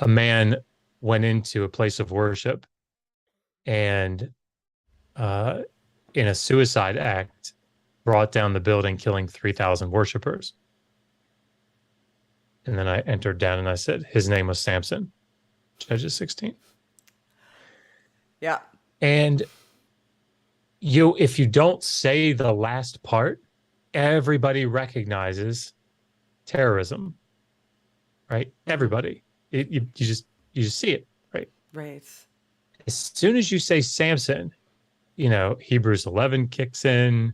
a man went into a place of worship and, uh, in a suicide act, brought down the building, killing 3,000 worshipers. And then I entered down and I said, his name was Samson, Judges 16. Yeah. And if you don't say the last part, everybody recognizes terrorism, right? Everybody. You just see it, right? Right. As soon as you say Samson, Hebrews 11 kicks in.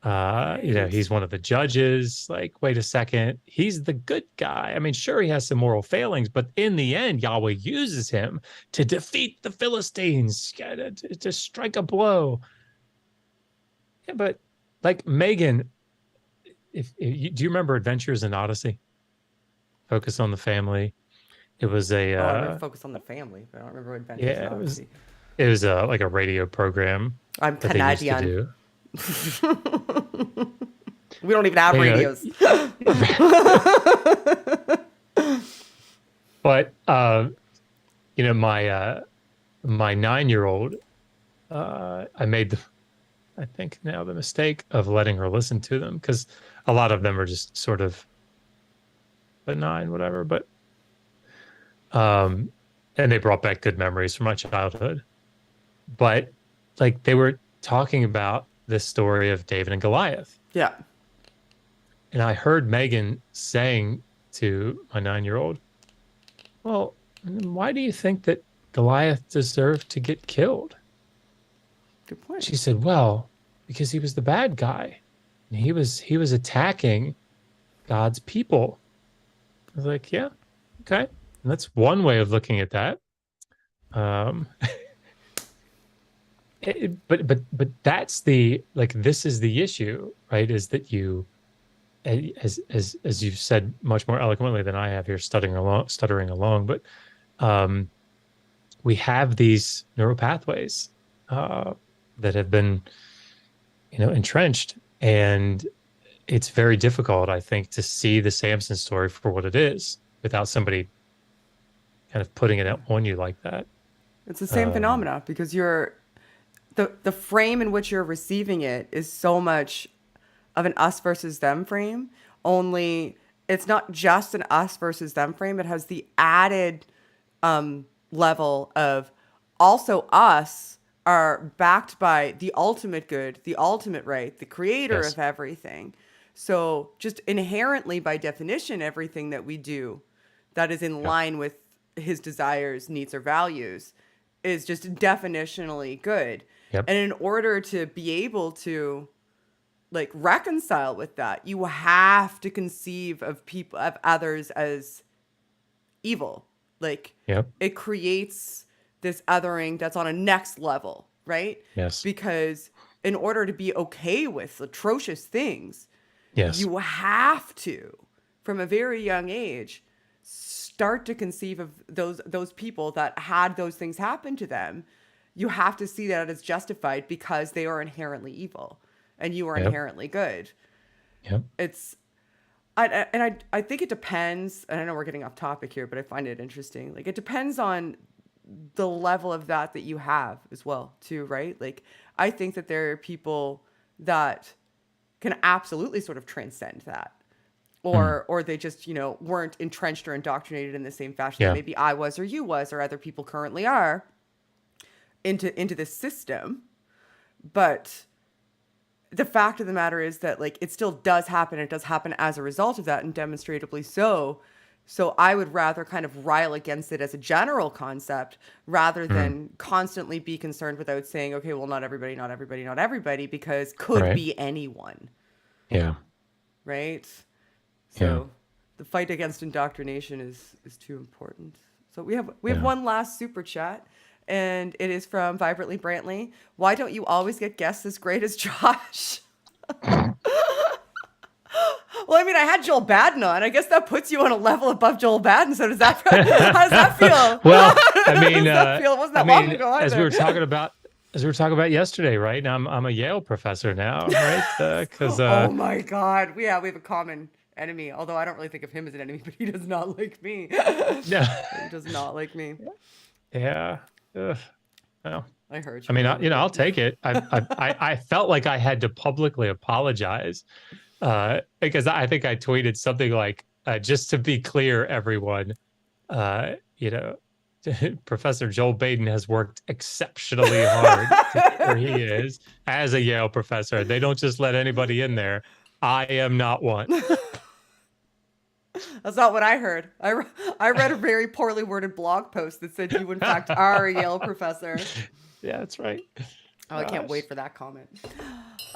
Right. He's one of the judges. Like, wait a second, he's the good guy. I mean, sure, he has some moral failings, but in the end, Yahweh uses him to defeat the Philistines, to strike a blow. Yeah, but like Megan, do you remember Adventures in Odyssey? Focus on the family. It was a Oh, I remember Focus on the Family, but I don't remember Adventures in yeah, it was Odyssey. it was like a radio program I'm that they used to Canadian. do. We don't even have Anyway, radios. but my 9-year-old, I made I think now the mistake of letting her listen to them because a lot of them are just sort of benign, whatever. But um, and they brought back good memories from my childhood. But like they were talking about this story of David and Goliath, Yeah. and I heard Megan saying to my 9-year-old, "Well, why do you think that Goliath deserved to get killed?" Good point. She said, "Well, because he was the bad guy. And he was attacking God's people." I was like, "Yeah, okay." And that's one way of looking at that. Um, but that's the like this is the issue, right? Is that you, as you've said much more eloquently than I have here, stuttering along, but we have these neural pathways that have been, entrenched, and it's very difficult, I think, to see the Samson story for what it is without somebody kind of putting it on you like that. It's the same phenomena because the frame in which you're receiving it is so much of an us versus them frame. Only it's not just an us versus them frame. It has the added level of also us are backed by the ultimate good, the ultimate right, the creator Yes. of everything. So just inherently by definition, everything that we do that is in Yep. line with his desires, needs, or values is just definitionally good. Yep. And in order to be able to like reconcile with that, you have to conceive of people of others as evil. Like Yep. it creates this othering that's on a next level, right? Yes. Because in order to be okay with atrocious things, Yes. you have to, from a very young age, start to conceive of those people that had those things happen to them. You have to see that as justified because they are inherently evil and you are Yep. inherently good. Yep. It's I think it depends, and I know we're getting off topic here, but I find it interesting. Like it depends on the level of that you have as well too, right? Like I think that there are people that can absolutely sort of transcend that. Hmm. Or they just, weren't entrenched or indoctrinated in the same fashion that Yeah. maybe I was or you was or other people currently are into this system. But the fact of the matter is that like it still does happen. It does happen as a result of that and demonstrably so. So I would rather kind of rile against it as a general concept rather Hmm. than constantly be concerned without saying, okay, well, not everybody, not everybody, not everybody, because could Right. be anyone, Yeah. right? Yeah. So the fight against indoctrination is too important. So we have Yeah. one last super chat, and it is from Vibrantly Brantley. Why don't you always get guests as great as Josh? Well, I mean, I had Joel Badden on. I guess that puts you on a level above Joel Badden. So does that? How does that feel? Well, I How mean, does that feel? It wasn't that long ago as we either. were talking about yesterday, right? Now I'm a Yale professor now, right? Because Oh my God, we have a common enemy. Although I don't really think of him as an enemy, but he does not like me. no, He does not like me. yeah. Ugh. Well, I heard I you, mean, man. I'll take it. I felt like I had to publicly apologize because I think I tweeted something like, "Just to be clear, everyone, uh, you know, Professor Joel Baden has worked exceptionally hard to get where he is as a Yale professor. They don't just let anybody in there. I am not one." That's not what I heard. I read a very poorly worded blog post that said you, in fact, are a Yale professor. Yeah, that's right. Oh, I can't Gosh. wait for that comment.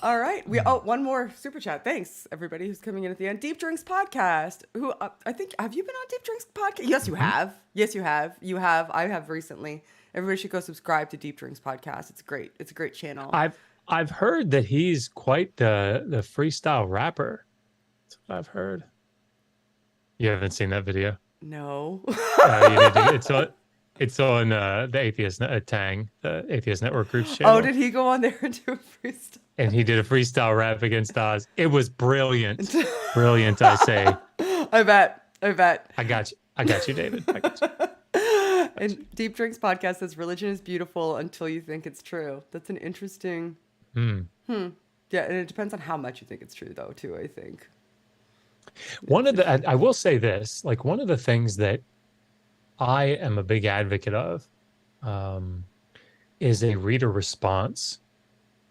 All right. One more super chat. Thanks, everybody who's coming in at the end. Deep Drinks Podcast. Who I think, have you been on Deep Drinks Podcast? Yes, you have. Yes, you have. You have. I have recently. Everybody should go subscribe to Deep Drinks Podcast. It's great. It's a great channel. I've heard that he's quite the freestyle rapper. That's what I've heard. You haven't seen that video? No. You need to. It's on the Atheist Tang, the Atheist Network Group's Oh, channel, did he go on there and do a freestyle? and he did a freestyle rap against Oz. It was brilliant, brilliant. I say. I bet. I bet. I got you. I got you, David. I got you. And Deep Drinks podcast says religion is beautiful until you think it's true. That's an interesting. Hmm. Yeah, and it depends on how much you think it's true, though. Too, I think. I will say this, like one of the things that I am a big advocate of um, is a reader response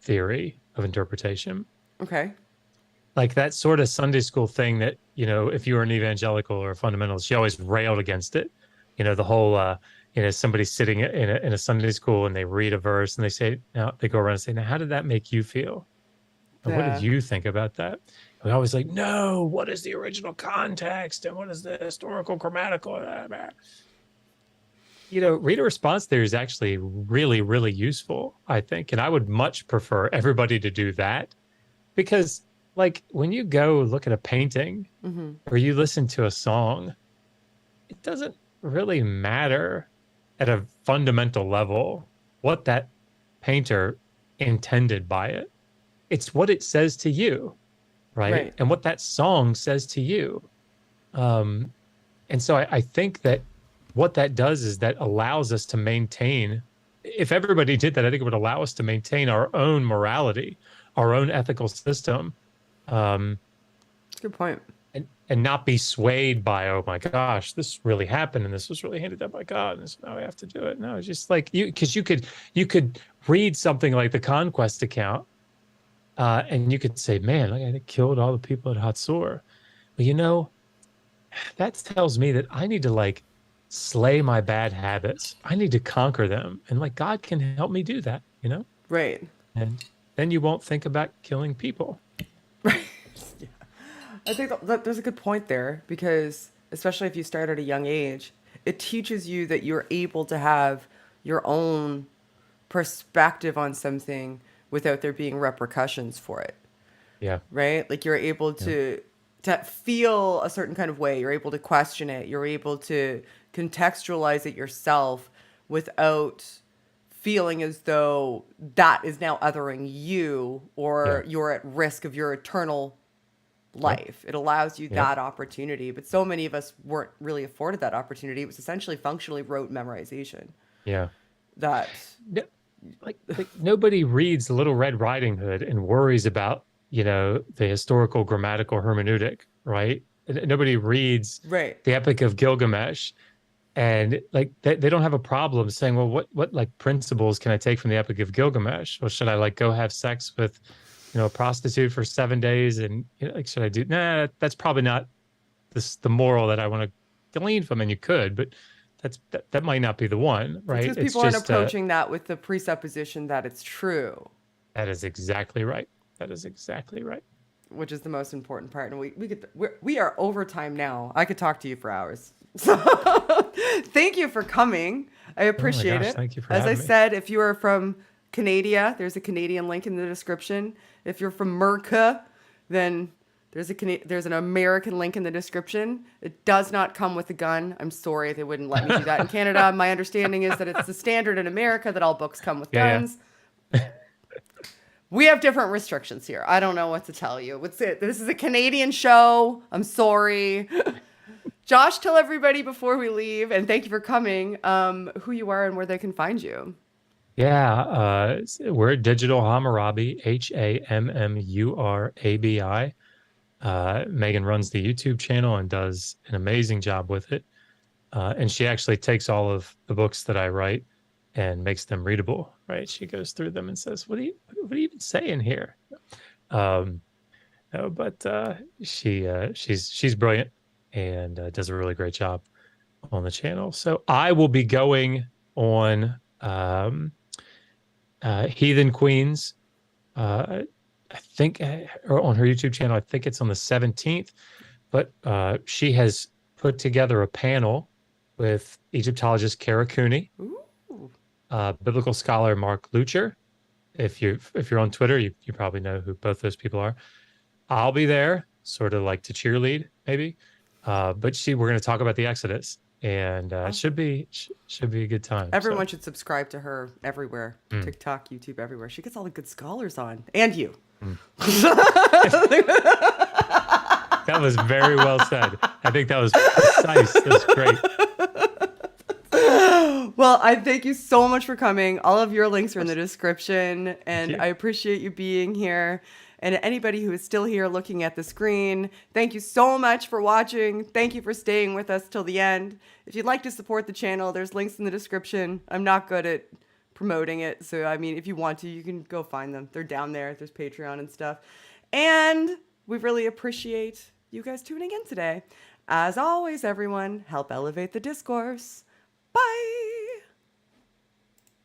theory of interpretation. Okay. Like that sort of Sunday school thing that, if you were an evangelical or a fundamentalist, she always railed against it. The whole, somebody sitting in a Sunday school and they read a verse and they say, now they go around and say, now, how did that make you feel? And what did you think about that? We always like, no, what is the original context? And what is the historical grammatical? Reader response theory is actually really, really useful, I think. And I would much prefer everybody to do that because, like, when you go look at a painting or you listen to a song, it doesn't really matter at a fundamental level what that painter intended by it. It's what it says to you, right? And what that song says to you. And so I think that what that does is that allows us to maintain, if everybody did that, I think it would allow us to maintain our own morality, our own ethical system. That's a good point. And not be swayed by, oh my gosh, this really happened and this was really handed down by God and so now we have to do it. No, it's just like because you could read something like the Conquest account and you could say, man, look, I killed all the people at Hatzor. But that tells me that I need to like slay my bad habits. I need to conquer them. And like God can help me do that, Right. And then you won't think about killing people. Right. Yeah. I think that there's a good point there because especially if you start at a young age, it teaches you that you're able to have your own perspective on something without there being repercussions for it. Yeah. Right? Like you're able to feel a certain kind of way. You're able to question it. You're able to contextualize it yourself without feeling as though that is now othering you or you're at risk of your eternal life. It allows you that opportunity. But so many of us weren't really afforded that opportunity. It was essentially functionally rote memorization. Yeah. That like nobody reads Little Red Riding Hood and worries about, the historical grammatical hermeneutic, right? Nobody reads the Epic of Gilgamesh and like they don't have a problem saying, well, what like principles can I take from the Epic of Gilgamesh? Well, should I like go have sex with, a prostitute for 7 days? And like, should I do? Nah, that's probably not the moral that I want to glean from. And you could, but that might not be the one, right? Because people aren't approaching that with the presupposition that it's true. That is exactly right. That is exactly right. Which is the most important part. And we are over time now. I could talk to you for hours. So thank you for coming. I appreciate it. Thank you for having me. As I said, if you are from Canada, there's a Canadian link in the description. If you're from Merca, then there's an American link in the description. It does not come with a gun. I'm sorry, they wouldn't let me do that in Canada. My understanding is that it's the standard in America that all books come with guns. Yeah. We have different restrictions here. I don't know what to tell you. This is a Canadian show. I'm sorry. Josh, tell everybody before we leave, and thank you for coming, who you are and where they can find you. Yeah, we're at Digital Hammurabi, Hammurabi. Megan runs the YouTube channel and does an amazing job with it. And she actually takes all of the books that I write and makes them readable, right? She goes through them and says, what are you even saying here? She's brilliant and does a really great job on the channel. So I will be going on Heathen Queens, I think, or on her YouTube channel. I think it's on the 17th, but she has put together a panel with Egyptologist Kara Cooney, biblical scholar Mark Lucher, if you're on Twitter, you probably know who both those people are. I'll be there, sort of like to cheerlead, maybe. But we're going to talk about the Exodus, and it Awesome. should be a good time. Everyone should subscribe to her everywhere. TikTok, YouTube, everywhere. She gets all the good scholars on. And you. That was very well said. I think that was precise. That's great. Well, I thank you so much for coming. All of your links are in the description, and I appreciate you being here. And anybody who is still here looking at the screen, thank you so much for watching. Thank you for staying with us till the end. If you'd like to support the channel, there's links in the description. I'm not good at promoting it, so I mean, if you want to, you can go find them. They're down there. There's Patreon and stuff. And we really appreciate you guys tuning in today. As always, everyone, help elevate the discourse.